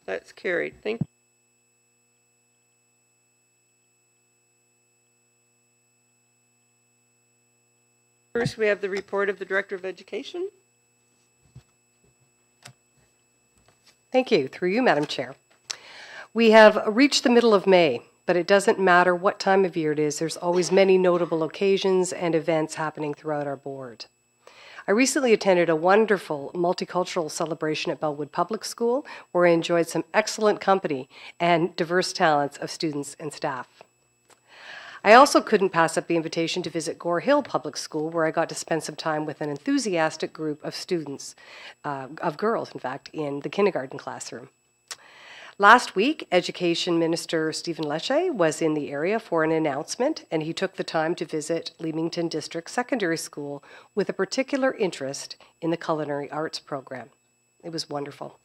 That's carried. Thank you. First, we have the report of the Director of Education. Thank you. Through you, Madam Chair. We have reached the middle of May, but it doesn't matter what time of year it is. There's always many notable occasions and events happening throughout our board. I recently attended a wonderful multicultural celebration at Bellwood Public School, where I enjoyed some excellent company and diverse talents of students and staff. I also couldn't pass up the invitation to visit Gore Hill Public School, where I got to spend some time with an enthusiastic group of students, of girls, in fact, in the kindergarten classroom. Last week, Education Minister Stephen Lecce was in the area for an announcement, and he took the time to visit Leamington District Secondary School with a particular interest in the culinary arts program. It was wonderful.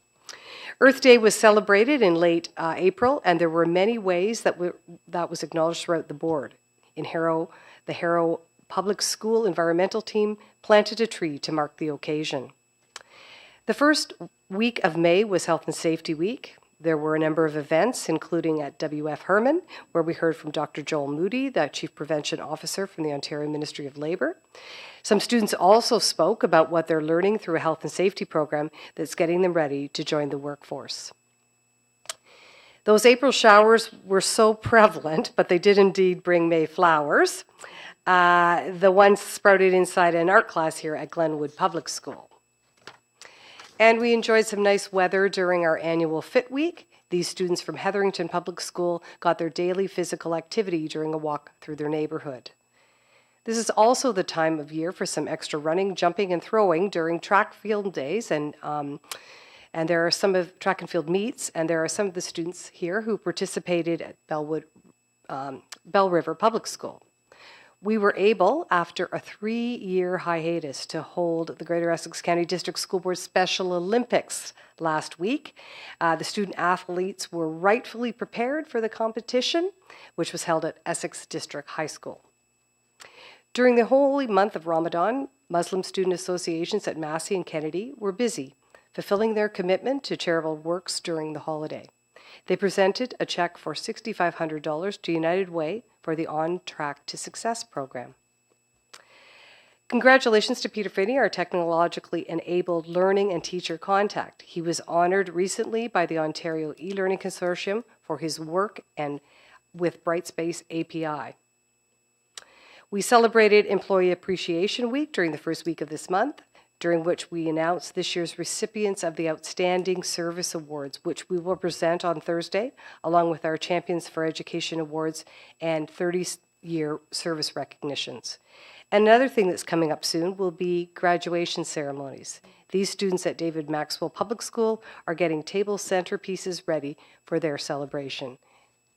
Earth Day was celebrated in late April, and there were many ways that was acknowledged throughout the board. In Harrow, the Harrow Public School environmental team planted a tree to mark the occasion. The first week of May was Health and Safety Week. There were a number of events, including at WF Herman, where we heard from Dr. Joel Moody, the Chief Prevention Officer from the Ontario Ministry of Labour. Some students also spoke about what they're learning through a health and safety program that's getting them ready to join the workforce. Those April showers were so prevalent, but they did indeed bring May flowers. The ones sprouted inside an art class here at Glenwood Public School. And we enjoyed some nice weather during our annual Fit Week. These students from Hetherington Public School got their daily physical activity during a walk through their neighborhood. This is also the time of year for some extra running, jumping, and throwing during track field days, and there are some of track and field meets, and there are some of the students here who participated at Bell River Public School. We were able, after a 3-year hiatus, to hold the Greater Essex County District School Board Special Olympics last week. The student athletes were rightfully prepared for the competition, which was held at Essex District High School. During the holy month of Ramadan, Muslim student associations at Massey and Kennedy were busy, fulfilling their commitment to charitable works during the holiday. They presented a check for $6,500 to United Way for the On Track to Success program. Congratulations to Peter Finney, our technologically enabled learning and teacher contact. He was honored recently by the Ontario e-learning Consortium for his work and with Brightspace API. We celebrated Employee Appreciation Week during the first week of this month, during which we announced this year's recipients of the Outstanding Service Awards, which we will present on Thursday, along with our Champions for Education Awards and 30-year service recognitions. And another thing that's coming up soon will be graduation ceremonies. These students at David Maxwell Public School are getting table centerpieces ready for their celebration.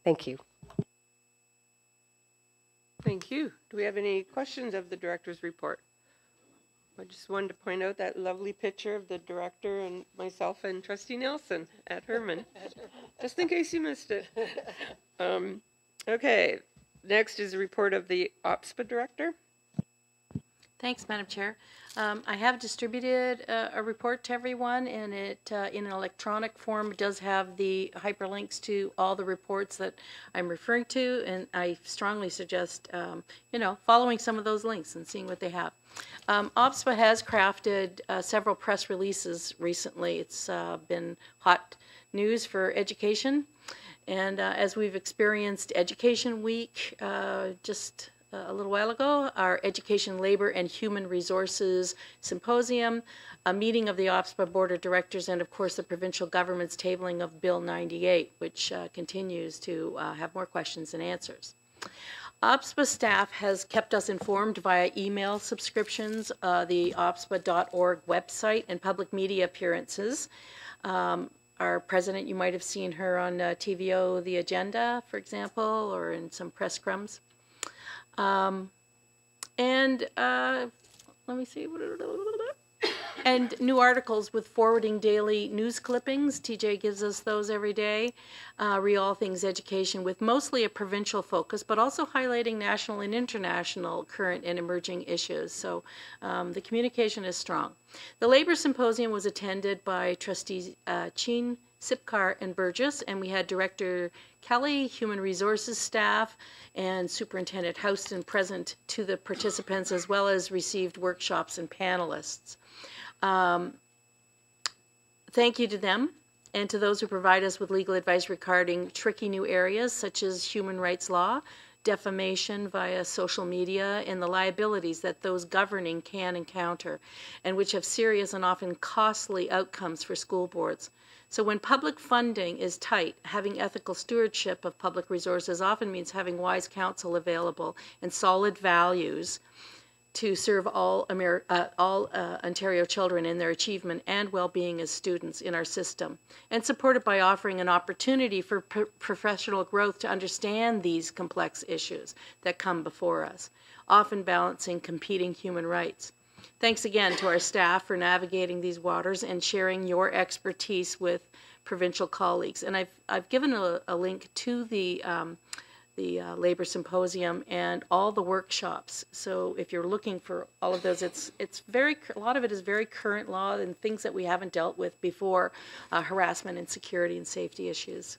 Thank you. Thank you. Do we have any questions of the director's report? I just wanted to point out that lovely picture of the director and myself and Trustee Nelson at Herman, just in case you missed it. Okay, next is a report of the OPSA director. Thanks, Madam Chair. I have distributed a report to everyone, and it, in an electronic form, does have the hyperlinks to all the reports that I'm referring to, and I strongly suggest, following some of those links and seeing what they have. OPSA has crafted several press releases recently. It's been hot news for education, and as we've experienced Education Week just a little while ago, our Education, Labor, and Human Resources Symposium, a meeting of the OPSA Board of Directors, and of course the provincial government's tabling of Bill 98, which continues to have more questions than answers. OPSA staff has kept us informed via email subscriptions, the opspa.org website, and public media appearances. Our president, you might have seen her on TVO The Agenda, for example, or in some press scrums. Let me see. And new articles with forwarding daily news clippings. TJ gives us those every day. All things education with mostly a provincial focus, but also highlighting national and international current and emerging issues. So the communication is strong. The Labor Symposium was attended by Trustees Cheen, Sipkar, and Burgess, and we had Director Kelly, Human Resources staff, and Superintendent Houston present to the participants, as well as received workshops and panelists. Thank you to them and to those who provide us with legal advice regarding tricky new areas such as human rights law, defamation via social media, and the liabilities that those governing can encounter, and which have serious and often costly outcomes for school boards. So when public funding is tight, having ethical stewardship of public resources often means having wise counsel available and solid values to serve all Ontario children in their achievement and well-being as students in our system, and supported by offering an opportunity for professional growth to understand these complex issues that come before us, often balancing competing human rights. Thanks again to our staff for navigating these waters and sharing your expertise with provincial colleagues. And I've given a link to the Labor Symposium and all the workshops. So if you're looking for all of those, a lot of it is very current law and things that we haven't dealt with before, harassment and security and safety issues.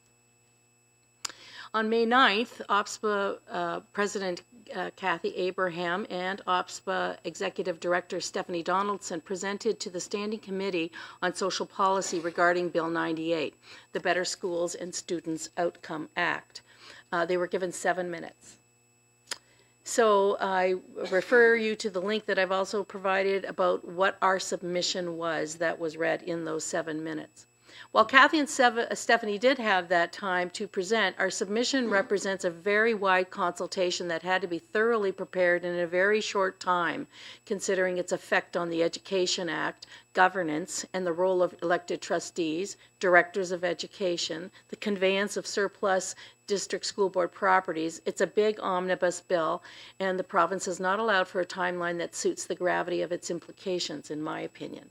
On May 9th, OPSA President Kathy Abraham and OPSA Executive Director Stephanie Donaldson presented to the Standing Committee on Social Policy regarding Bill 98, the Better Schools and Students Outcome Act. They were given 7 minutes. So I refer you to the link that I've also provided about what our submission was that was read in those 7 minutes. While Kathy and Stephanie did have that time to present, our submission represents a very wide consultation that had to be thoroughly prepared in a very short time, considering its effect on the Education Act, governance, and the role of elected trustees, directors of education, the conveyance of surplus district school board properties. It's a big omnibus bill, and the province has not allowed for a timeline that suits the gravity of its implications, in my opinion.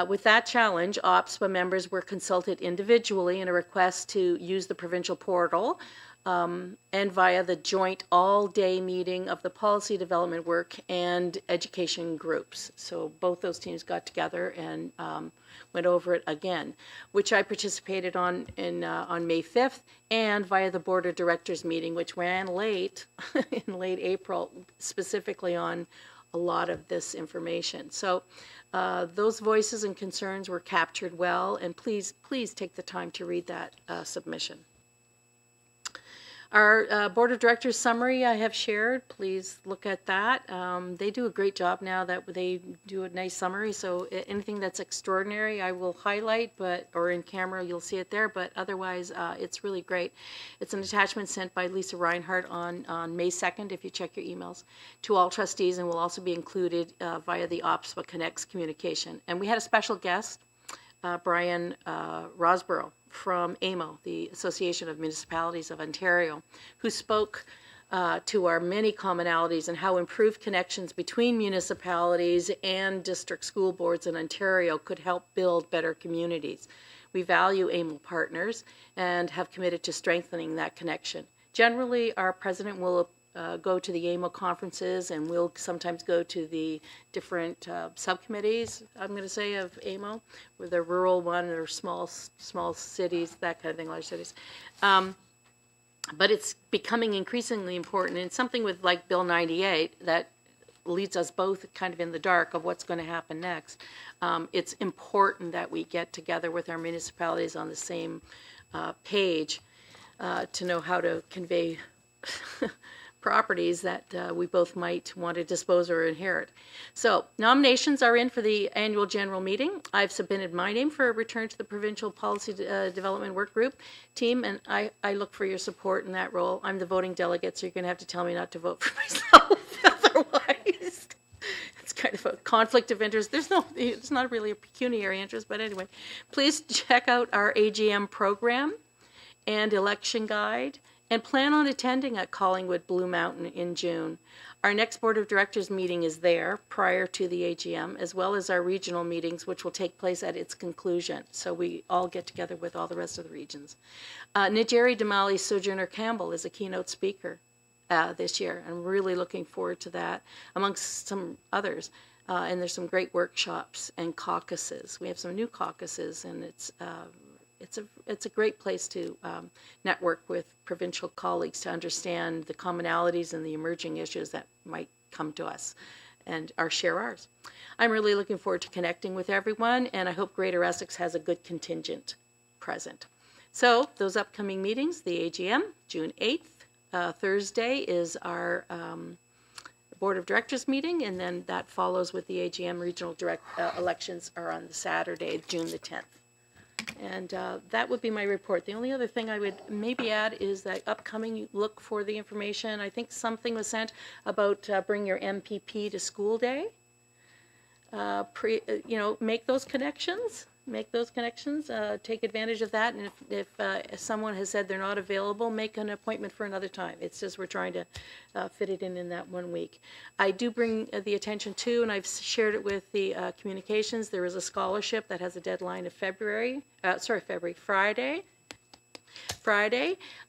With that challenge, OPSA members were consulted individually in a request to use the provincial portal and via the joint all-day meeting of the policy development work and education groups. So both those teams got together and went over it again, which I participated on May 5th, and via the Board of Directors meeting, which ran late, in late April, specifically on a lot of this information. So those voices and concerns were captured well, and please take the time to read that submission. Our Board of Directors summary I have shared. Please look at that. They do a great job now that they do a nice summary, so anything that's extraordinary I will highlight, or in camera you'll see it there, but otherwise it's really great. It's an attachment sent by Lisa Reinhardt on May 2nd, if you check your emails, to all trustees, and will also be included via the OPSA Connects communication. And we had a special guest, Brian Rosborough from AMO, the Association of Municipalities of Ontario, who spoke to our many commonalities and how improved connections between municipalities and district school boards in Ontario could help build better communities. We value AMO partners and have committed to strengthening that connection. Generally, our president will go to the AMO conferences, and we'll sometimes go to the different subcommittees, I'm going to say, of AMO, where the rural one or small cities, that kind of thing, large cities. But it's becoming increasingly important, and something with like Bill 98 that leads us both kind of in the dark of what's going to happen next. It's important that we get together with our municipalities on the same page to know how to convey properties that we both might want to dispose or inherit. So nominations are in for the annual general meeting. I've submitted my name for a return to the provincial policy development work group team, and I look for your support in that role. I'm the voting delegate, so you're going to have to tell me not to vote for myself otherwise. It's kind of a conflict of interest. It's not really a pecuniary interest, but anyway. Please check out our AGM program and election guide, and plan on attending at Collingwood Blue Mountain in June. Our next Board of Directors meeting is there prior to the AGM, as well as our regional meetings, which will take place at its conclusion. So we all get together with all the rest of the regions. Najeri Damali Sojourner Campbell is a keynote speaker this year. I'm really looking forward to that, amongst some others. And there's some great workshops and caucuses. We have some new caucuses, and it's a great place to network with provincial colleagues to understand the commonalities and the emerging issues that might come to us and share ours. I'm really looking forward to connecting with everyone, and I hope Greater Essex has a good contingent present. So those upcoming meetings, the AGM, June 8th, Thursday is our Board of Directors meeting, and then that follows with the AGM. Regional elections are on the Saturday, June the 10th. And that would be my report. The only other thing I would maybe add is that upcoming, look for the information. I think something was sent about bring your MPP to school day. Make those connections. Take advantage of that. And if someone has said they're not available, make an appointment for another time. It's just we're trying to fit it in that 1 week. I do bring the attention to, and I've shared it with the communications, there is a scholarship that has a deadline of Friday.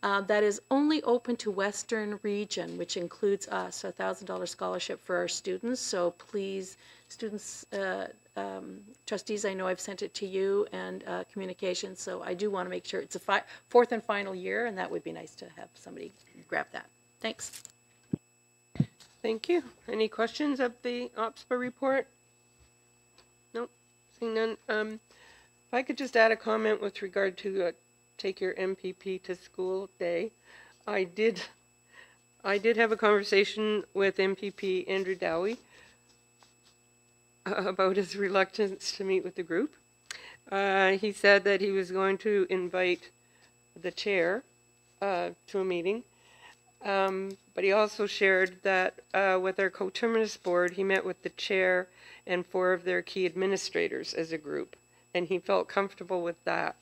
That is only open to Western Region, which includes us, a $1,000 scholarship for our students. So please, students, trustees, I know I've sent it to you and communications, so I do want to make sure it's a fourth and final year, and that would be nice to have somebody grab that. Thanks. Thank you. Any questions of the OPSA report? Nope, seeing none. If I could just add a comment with regard to take your MPP to school day. I did have a conversation with MPP Andrew Dowie about his reluctance to meet with the group. He said that he was going to invite the chair to a meeting, but he also shared that with our coterminous board, he met with the chair and 4 of their key administrators as a group, and he felt comfortable with that.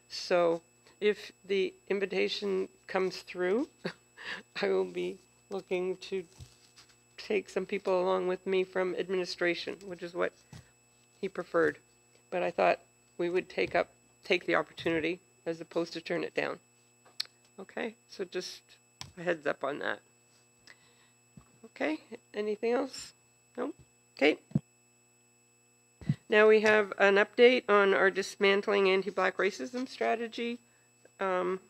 So if the invitation comes through, I will be looking to take some people along with me from administration, which is what he preferred. But I thought we would take the opportunity as opposed to turn it down. Okay, so just a heads up on that. Okay, anything else? No? Okay. Now we have an update on our dismantling anti-Black racism strategy.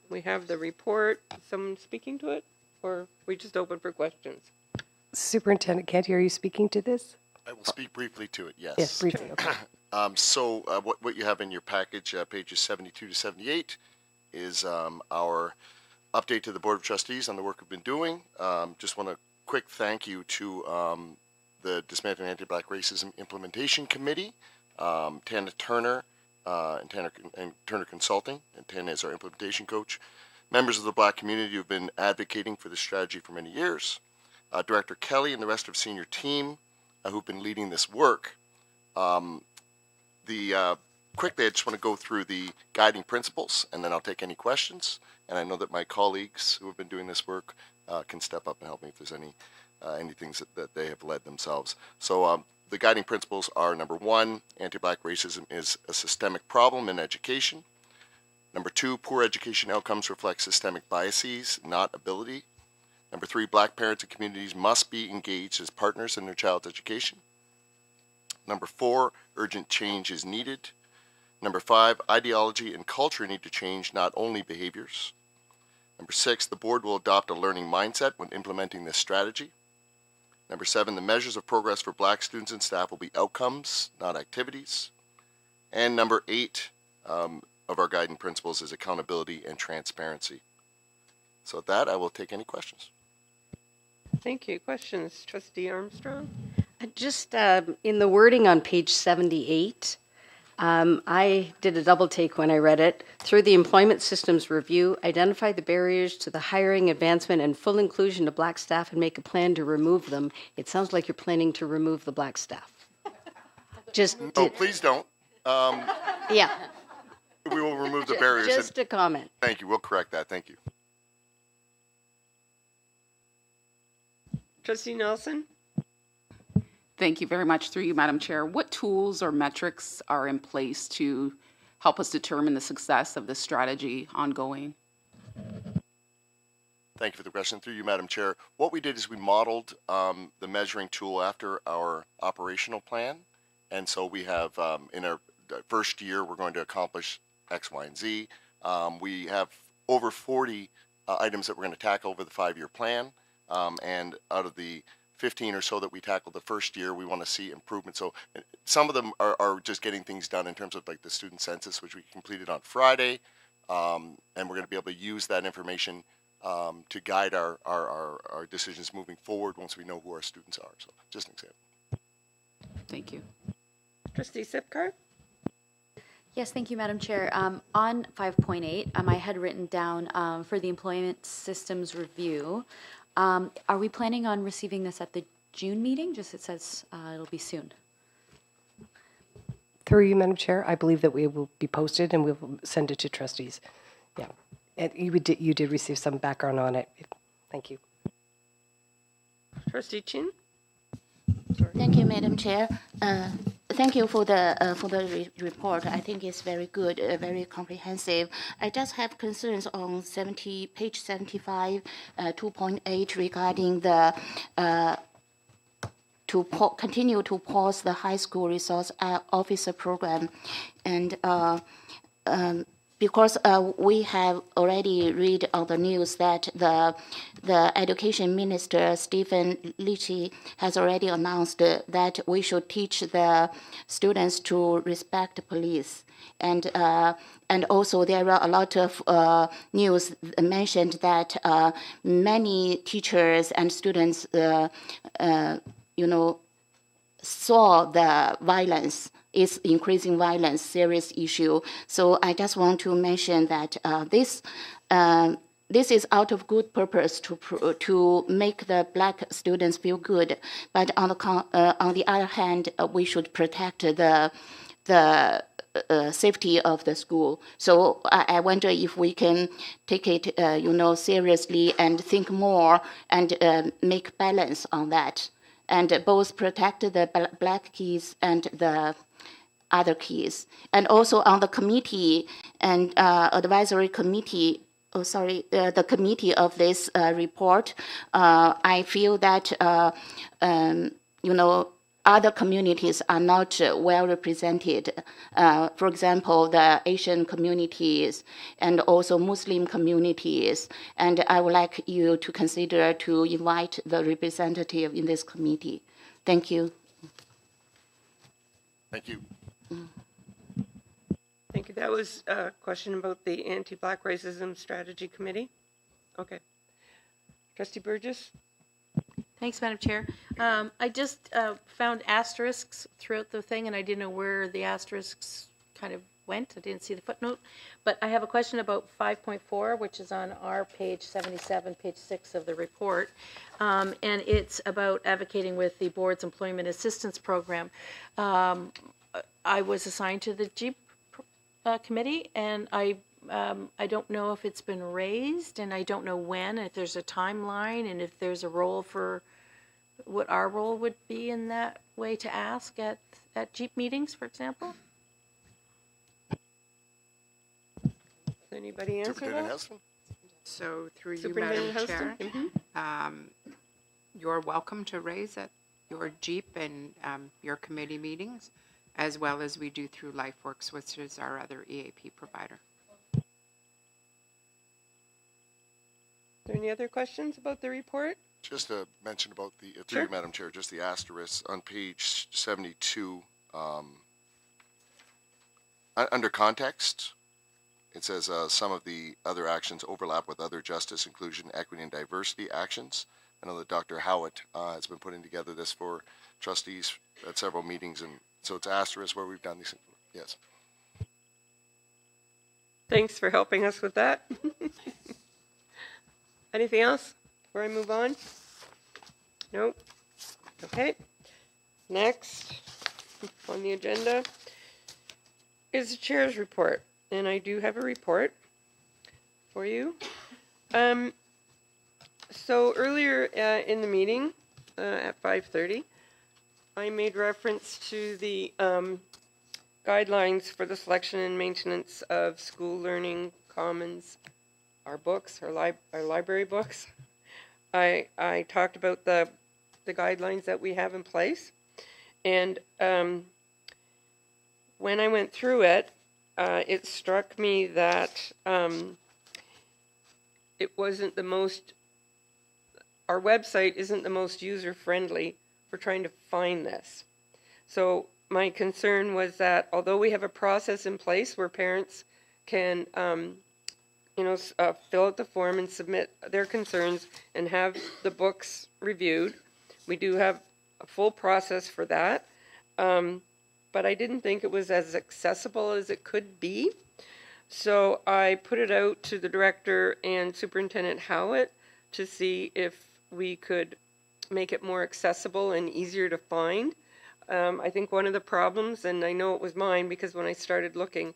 We have the report. Is someone speaking to it? Or we just open for questions? Superintendent Canty, are you speaking to this? I will speak briefly to it, yes. Yes, briefly. Okay. What you have in your package, pages 72 to 78, is our update to the Board of Trustees on the work we've been doing. Just want a quick thank you to the Dismantling Anti-Black Racism Implementation Committee, Tana Turner, and Turner Consulting, and Tana is our implementation coach. Members of the Black community who have been advocating for this strategy for many years. Director Kelly and the rest of senior team who've been leading this work. Quickly, I just want to go through the guiding principles, and then I'll take any questions. And I know that my colleagues who have been doing this work can step up and help me if there's any things that they have led themselves. So the guiding principles are: number 1, anti-Black racism is a systemic problem in education. Number 2, poor education outcomes reflect systemic biases, not ability. Number 3, Black parents and communities must be engaged as partners in their child's education. Number 4, urgent change is needed. Number 5, ideology and culture need to change, not only behaviors. Number 6, the board will adopt a learning mindset when implementing this strategy. Number 7, the measures of progress for Black students and staff will be outcomes, not activities. And number 8 of our guiding principles is accountability and transparency. So with that, I will take any questions. Thank you. Questions? Trustee Armstrong? Just in the wording on page 78, I did a double take when I read it. Through the employment systems review, identify the barriers to the hiring, advancement, and full inclusion of Black staff and make a plan to remove them. It sounds like you're planning to remove the Black staff. No, please don't. Yeah. We will remove the barriers. Just a comment. Thank you. We'll correct that. Thank you. Trustee Nelson? Thank you very much. Through you, Madam Chair. What tools or metrics are in place to help us determine the success of this strategy ongoing? Thank you for the question. Through you, Madam Chair. What we did is we modeled the measuring tool after our operational plan. And so we have, in our first year, we're going to accomplish X, Y, and Z. We have over 40 items that we're going to tackle over the 5-year plan. And out of the 15 or so that we tackled the first year, we want to see improvement. So some of them are just getting things done in terms of like the student census, which we completed on Friday. And we're going to be able to use that information to guide our decisions moving forward once we know who our students are. So just an example. Thank you. Trustee Sipcar? Yes, thank you, Madam Chair. On 5.8, I had written down for the employment systems review. Are we planning on receiving this at the June meeting? Just it says it'll be soon. Through you, Madam Chair, I believe that we will be posted and we will send it to trustees. Yeah, and you did receive some background on it. Thank you. Trustee Chin? Thank you, Madam Chair. Thank you for the report. I think it's very good, very comprehensive. I just have concerns on page 75, 2.8 regarding the continue to pause the high school resource officer program, and because we have already read on the news that the Education Minister, Stephen Leachy, has already announced that we should teach the students to respect the police. And also there are a lot of news mentioned that many teachers and students, saw the violence. Is increasing violence, serious issue. So I just want to mention that this is out of good purpose to make the black students feel good. But on the other hand, we should protect the safety of the school. So I wonder if we can take it, seriously and think more and make balance on that, and both protect the black kids and the other keys. And also on the committee and advisory committee, the committee of this report, I feel that, other communities are not well represented. For example, the Asian communities and also Muslim communities. And I would like you to consider to invite the representative in this committee. Thank you. Thank you. Thank you. That was a question about the Anti-Black Racism Strategy Committee. Okay. Trustee Burgess? Thanks, Madam Chair. I just found asterisks throughout the thing, and I didn't know where the asterisks kind of went. I didn't see the footnote. But I have a question about 5.4, which is on our page 77, page 6 of the report. And it's about advocating with the board's employment assistance program. I was assigned to the GEEP committee, and I don't know if it's been raised, and I don't know when, if there's a timeline, and if there's a role for what our role would be in that way to ask at GEEP meetings, for example. Does anybody answer that? So through you, Madam Chair, you're welcome to raise at your GEEP and your committee meetings, as well as we do through LifeWorks, which is our other EAP provider. Are there any other questions about the report? Just to mention about the, through you, Madam Chair, just the asterisk on page 72, under context, it says some of the other actions overlap with other justice, inclusion, equity, and diversity actions. I know that Dr. Howitt has been putting together this for trustees at several meetings, and so it's asterisk where we've done these. Yes. Thanks for helping us with that. Anything else before I move on? Nope. Okay. Next on the agenda is the chair's report, and I do have a report for you. So earlier in the meeting at 5:30, I made reference to the guidelines for the selection and maintenance of school learning commons, our books, our library books. I talked about the guidelines that we have in place, and when I went through it, it struck me that it wasn't the most, our website isn't the most user-friendly for trying to find this. So my concern was that although we have a process in place where parents can fill out the form and submit their concerns and have the books reviewed, we do have a full process for that. but I didn't think it was as accessible as it could be. So I put it out to the director and Superintendent Howitt to see if we could make it more accessible and easier to find. I think one of the problems, and I know it was mine because when I started looking,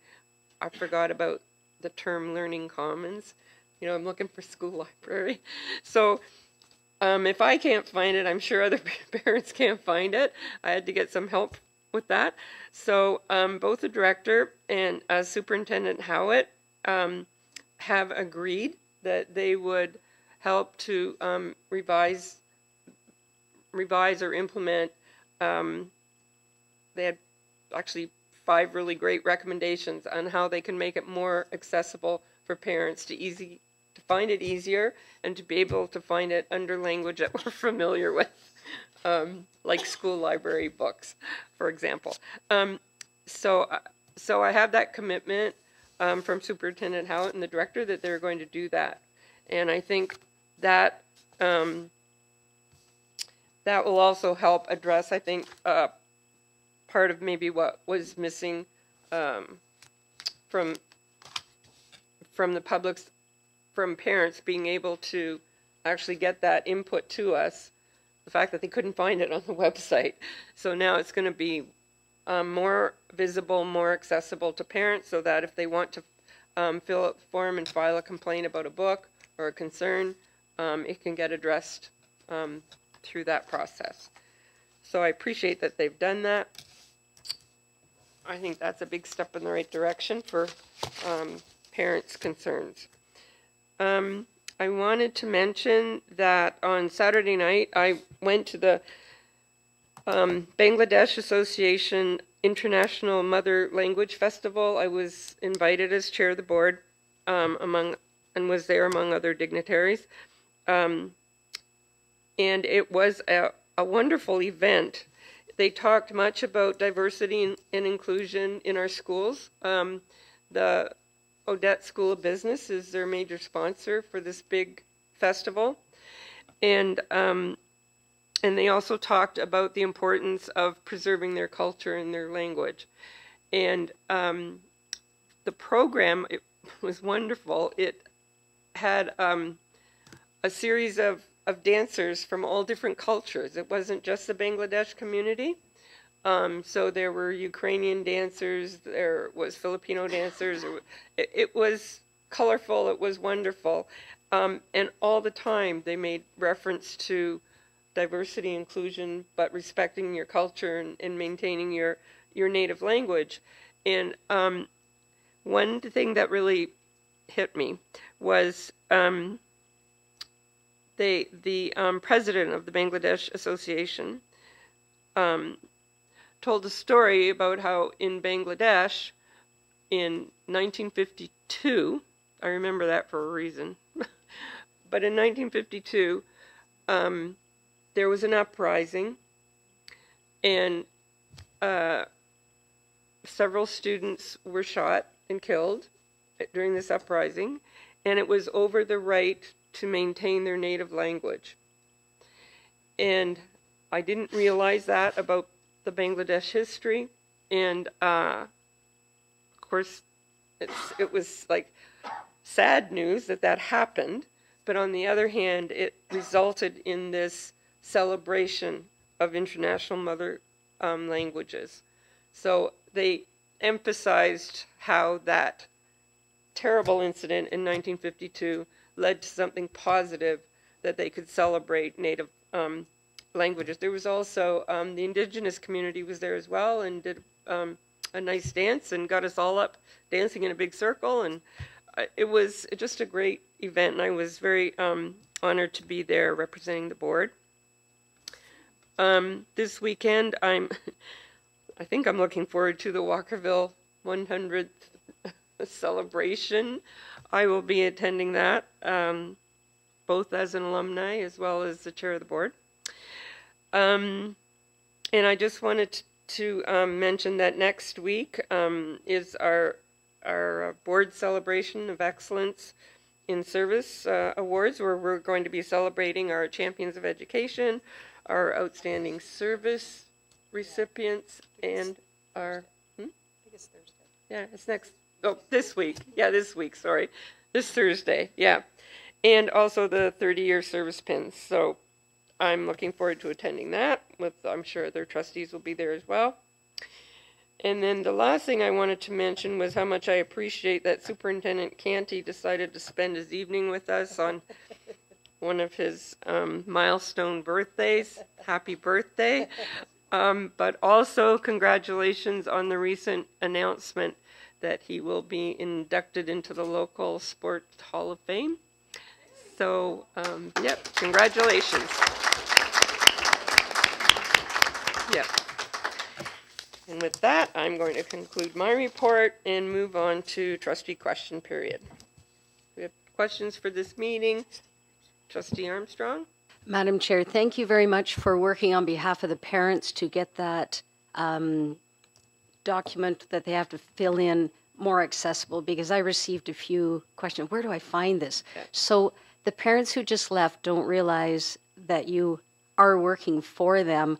I forgot about the term learning commons. You know, I'm looking for school library. So if I can't find it, I'm sure other parents can't find it. I had to get some help with that. So both the director and Superintendent Howitt have agreed that they would help to revise or implement. They had actually 5 really great recommendations on how they can make it more accessible for parents to find it easier and to be able to find it under language that we're familiar with, like school library books, for example. So I have that commitment from Superintendent Howitt and the director that they're going to do that. And I think that that will also help address, I think, part of maybe what was missing from the public's, from parents being able to actually get that input to us, the fact that they couldn't find it on the website. So now it's going to be more visible, more accessible to parents, so that if they want to fill out the form and file a complaint about a book or a concern, it can get addressed through that process. So I appreciate that they've done that. I think that's a big step in the right direction for parents' concerns. I wanted to mention that on Saturday night, I went to the Bangladesh Association International Mother Language Festival. I was invited as chair of the board and was there among other dignitaries. And it was a wonderful event. They talked much about diversity and inclusion in our schools. The Odette School of Business is their major sponsor for this big festival. And they also talked about the importance of preserving their culture and their language. And the program, it was wonderful. It had a series of dancers from all different cultures. It wasn't just the Bangladesh community. So there were Ukrainian dancers, there was Filipino dancers. It was colorful, it was wonderful. And all the time they made reference to diversity, inclusion, but respecting your culture and maintaining your native language. And one thing that really hit me was the president of the Bangladesh Association told a story about how in Bangladesh in 1952, I remember that for a reason, but in 1952 there was an uprising and several students were shot and killed during this uprising, and it was over the right to maintain their native language. And I didn't realize that about the Bangladesh history, and of course it was like sad news that happened, but on the other hand it resulted in this celebration of international mother languages. So they emphasized how that terrible incident in 1952 led to something positive, that they could celebrate native languages. There was also the indigenous community was there as well and did a nice dance and got us all up dancing in a big circle, and it was just a great event, and I was very honored to be there representing the board. This weekend I think I'm looking forward to the Walkerville 100th celebration. I will be attending that, both as an alumni as well as the chair of the board. And I just wanted to mention that next week is our board celebration of excellence in service awards, where we're going to be celebrating our champions of education, our outstanding service recipients, and are, I think it's Thursday. yeah, it's this week. Yeah, this week, sorry. This Thursday, yeah. And also the 30-year service pins. So I'm looking forward to attending that. I'm sure their trustees will be there as well. And then the last thing I wanted to mention was how much I appreciate that Superintendent Canty decided to spend his evening with us on one of his milestone birthdays. Happy birthday. But also congratulations on the recent announcement that he will be inducted into the local Sports Hall of Fame. So, yep, congratulations. Yep. And with that, I'm going to conclude my report and move on to trustee question period. We have questions for this meeting. Trustee Armstrong? Madam Chair, thank you very much for working on behalf of the parents to get that document that they have to fill in more accessible, because I received a few questions. Where do I find this? Okay. So the parents who just left don't realize that you are working for them.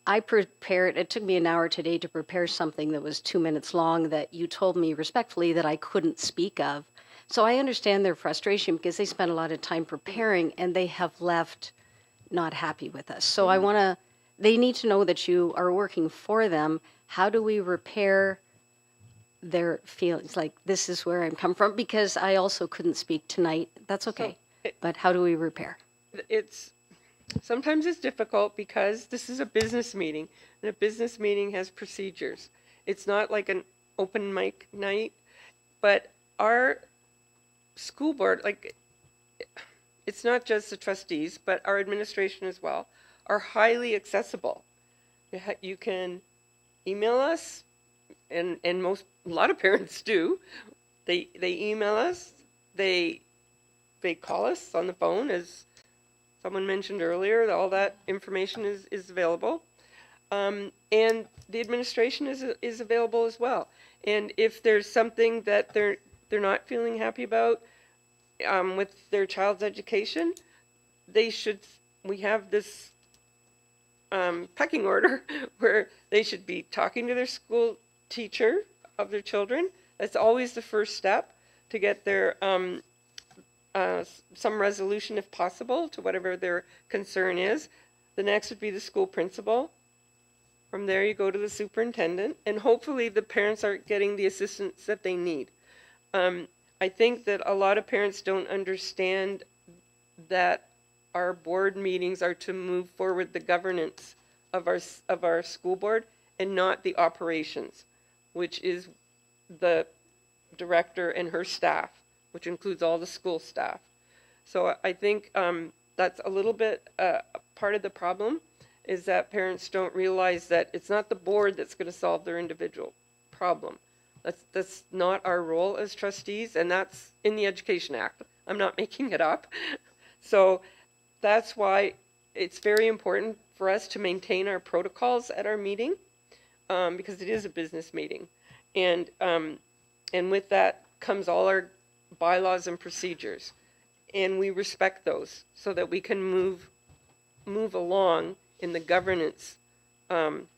I prepared, it took me an hour today to prepare something that was 2 minutes long that you told me respectfully that I couldn't speak of. So I understand their frustration because they spent a lot of time preparing and they have left not happy with us. So they need to know that you are working for them. How do we repair their feelings? Like, this is where I'm come from, because I also couldn't speak tonight. That's okay. But how do we repair? Sometimes it's difficult because this is a business meeting, and a business meeting has procedures. It's not like an open mic night, but our school board, it's not just the trustees, but our administration as well, are highly accessible. You can email us, and a lot of parents do. They email us, they call us on the phone, as someone mentioned earlier. All that information is available. And the administration is available as well. And if there's something that they're not feeling happy about with their child's education, we have this pecking order where they should be talking to their school teacher of their children. That's always the first step to get their some resolution, if possible, to whatever their concern is. The next would be the school principal. From there, you go to the superintendent, and hopefully the parents are getting the assistance that they need. I think that a lot of parents don't understand that our board meetings are to move forward the governance of our school board and not the operations, which is the director and her staff, which includes all the school staff. So I think that's a little bit part of the problem, is that parents don't realize that it's not the board that's going to solve their individual problem. That's not our role as trustees, and that's in the Education Act. I'm not making it up. So that's why it's very important for us to maintain our protocols at our meeting, because it is a business meeting. And with that comes all our bylaws and procedures, and we respect those so that we can move along in the governance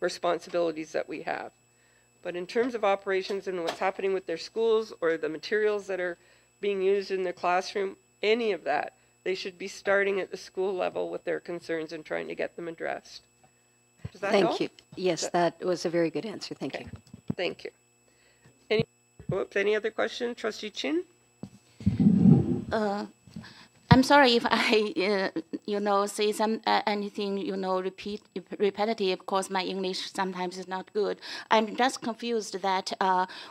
responsibilities that we have. But in terms of operations and what's happening with their schools or the materials that are being used in their classroom, any of that, they should be starting at the school level with their concerns and trying to get them addressed. Does that help? Thank you. Yes, that was a very good answer. Thank you. Thank you. Any other question? Trustee Chin? I'm sorry if I, say anything, repetitive, because my English sometimes is not good. I'm just confused that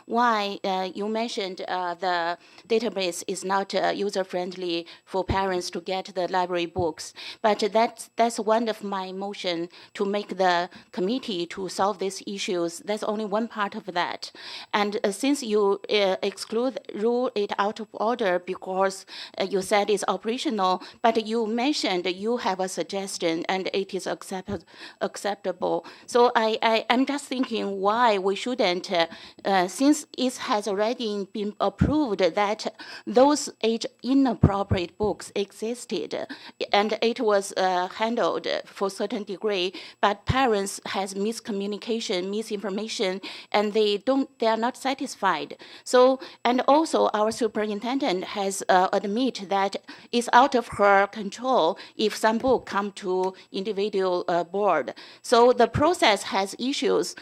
why you mentioned the database is not user-friendly for parents to get the library books. But that's one of my motion to make the committee to solve these issues. That's only one part of that. And since you rule it out of order because you said it's operational, but you mentioned and you have a suggestion and it is acceptable. So I'm just thinking why we shouldn't, since it has already been approved that those age inappropriate books existed and it was handled for a certain degree, but parents has miscommunication, misinformation, and they are not satisfied. So, and also our superintendent has admit that it's out of her control if some book come to individual board. So the process has issues.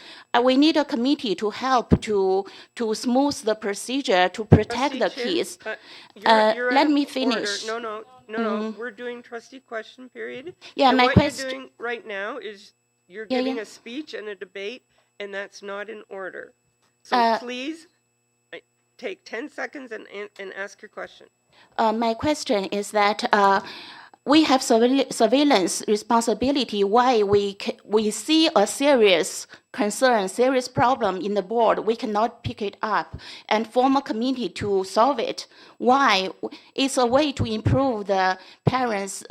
We need a committee to help to smooth the procedure to protect the kids. You're Let out me of finish. order. No. We're doing trustee question period. Yeah, and my what question. you're doing right now is you're Yeah, giving yeah. a speech and a debate, and that's not in order. So please take 10 seconds and ask your question. My question is that we have surveillance responsibility. Why we see a serious concern, serious problem in the board, we cannot pick it up and form a committee to solve it. Why? It's a way to improve the parents'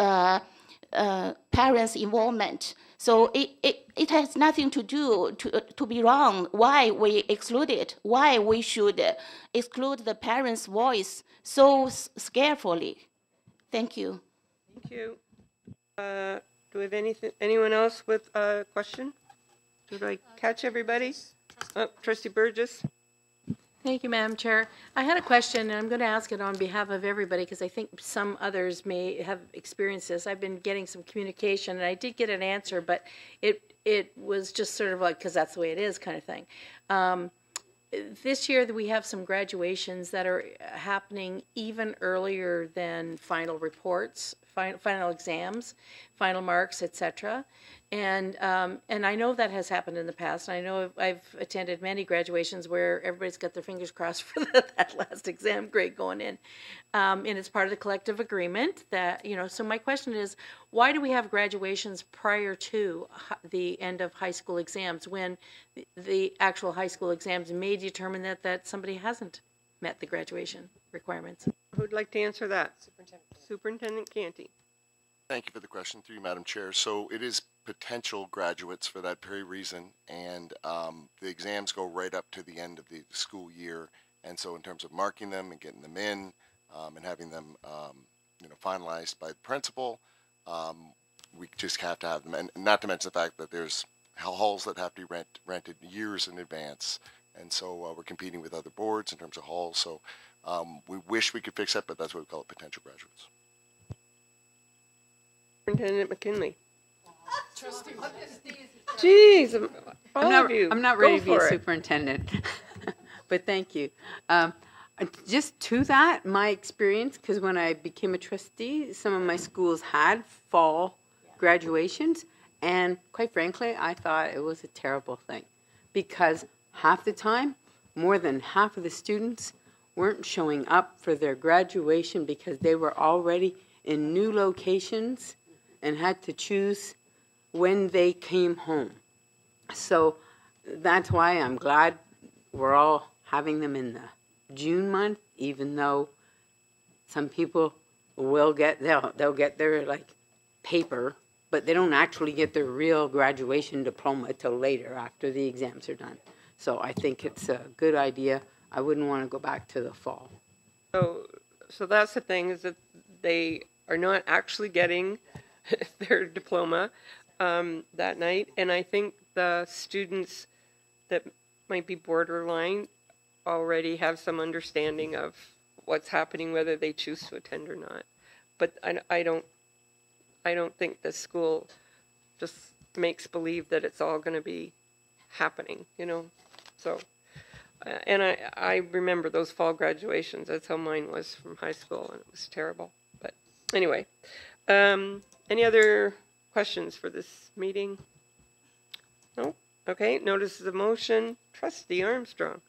involvement. So it has nothing to do to be wrong. Why we exclude it? Why we should exclude the parents' voice so scarefully? Thank you. Thank you. Do we have anyone else with a question? Did I catch everybody? Trustee Burgess. Thank you, Madam Chair. I had a question, and I'm going to ask it on behalf of everybody because I think some others may have experienced this. I've been getting some communication, and I did get an answer, but it was just sort of like, because that's the way it is kind of thing. This year, we have some graduations that are happening even earlier than final reports, final exams, final marks, etc. And I know that has happened in the past. I know I've attended many graduations where everybody's got their fingers crossed for that last exam grade going in. And it's part of the collective agreement that, so my question is, why do we have graduations prior to the end of high school exams when the actual high school exams may determine that somebody hasn't met the graduation requirements? Who'd like to answer that? Superintendent Canty. Thank you for the question, through you, Madam Chair. So it is potential graduates for that very reason, and the exams go right up to the end of the school year. And so in terms of marking them and getting them in and having them finalized by the principal, we just have to have them. And not to mention the fact that there's halls that have to be rented years in advance. And so we're competing with other boards in terms of halls. So we wish we could fix that, but that's what we call it, potential graduates. Superintendent McKinley. Jeez, I'm not ready to be a superintendent, but thank you. Just to that, my experience, because when I became a trustee, some of my schools had fall graduations, and quite frankly, I thought it was a terrible thing because half the time, more than half of the students weren't showing up for their graduation because they were already in new locations and had to choose when they came home. So that's why I'm glad we're all having them in the June month, even though some people will they'll get their paper, but they don't actually get their real graduation diploma till later after the exams are done. So I think it's a good idea. I wouldn't want to go back to the fall. So that's the thing, is that they are not actually getting their diploma that night. And I think the students that might be borderline already have some understanding of what's happening, whether they choose to attend or not. But I don't think the school just makes believe that it's all going to be happening, So, and I remember those fall graduations. That's how mine was from high school, and it was terrible. But anyway, any other questions for this meeting? No? Okay, notice of motion. Trustee Armstrong.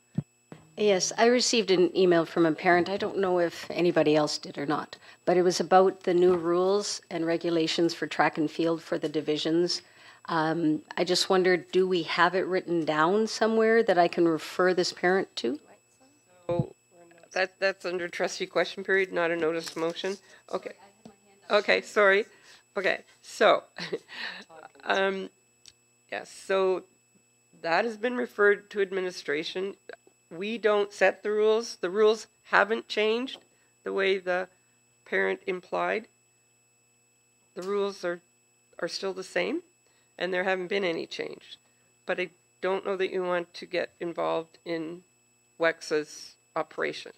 Yes, I received an email from a parent. I don't know if anybody else did or not, but it was about the new rules and regulations for track and field for the divisions. I just wondered, do we have it written down somewhere that I can refer this parent to? So that's under trustee question period, not a notice of motion. Okay. Okay, sorry. Okay, so, yes, so that has been referred to administration. We don't set the rules. The rules haven't changed the way the parent implied. The rules are still the same, and there haven't been any change. But I don't know that you want to get involved in WEXA's operation.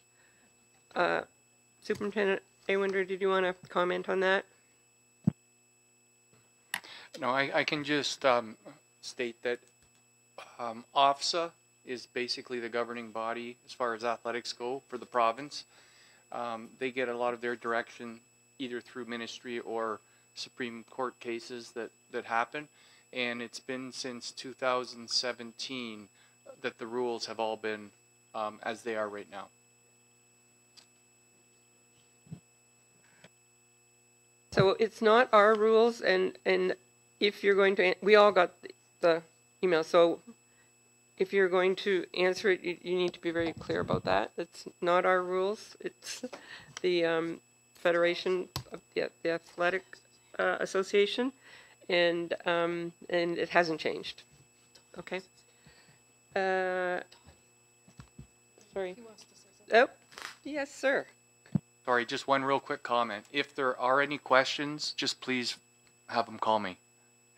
Superintendent Aywinder, did you want to comment on that? No, I can just state that OPSA is basically the governing body as far as athletics go for the province. They get a lot of their direction either through ministry or Supreme Court cases that happen. And it's been since 2017 that the rules have all been as they are right now. So it's not our rules, and if you're going to, we all got the email, so if you're going to answer it, you need to be very clear about that. It's not our rules. It's the Federation of the Athletic Association, and it hasn't changed. Okay. Sorry. Oh, yes, sir. Sorry, just one real quick comment. If there are any questions, just please have them call me,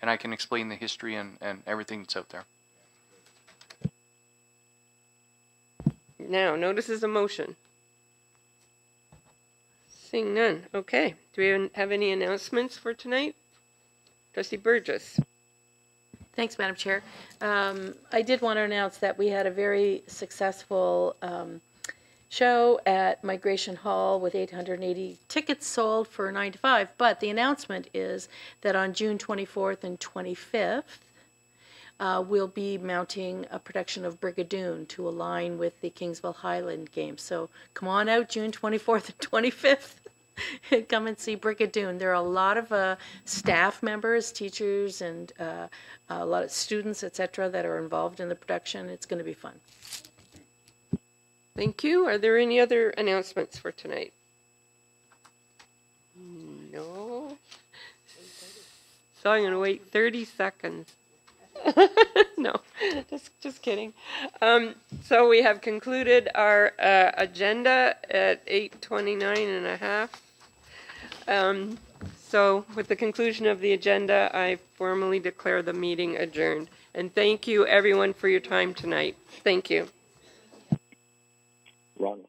and I can explain the history and everything that's out there. Now, notices of motion. Seeing none. Okay. Do we have any announcements for tonight? Trustee Burgess. Thanks, Madam Chair. I did want to announce that we had a very successful show at Migration Hall with 880 tickets sold for 9 to 5. But the announcement is that on June 24th and 25th, we'll be mounting a production of Brigadoon to align with the Kingsville Highland Games. So come on out June 24th and 25th. Come and see Brigadoon. There are a lot of staff members, teachers, and a lot of students, etc., that are involved in the production. It's going to be fun. Thank you. Are there any other announcements for tonight? No. So I'm going to wait 30 seconds. No, just kidding. So we have concluded our agenda at 8:29 and a half. So with the conclusion of the agenda, I formally declare the meeting adjourned. And thank you, everyone, for your time tonight. Thank you. Ron.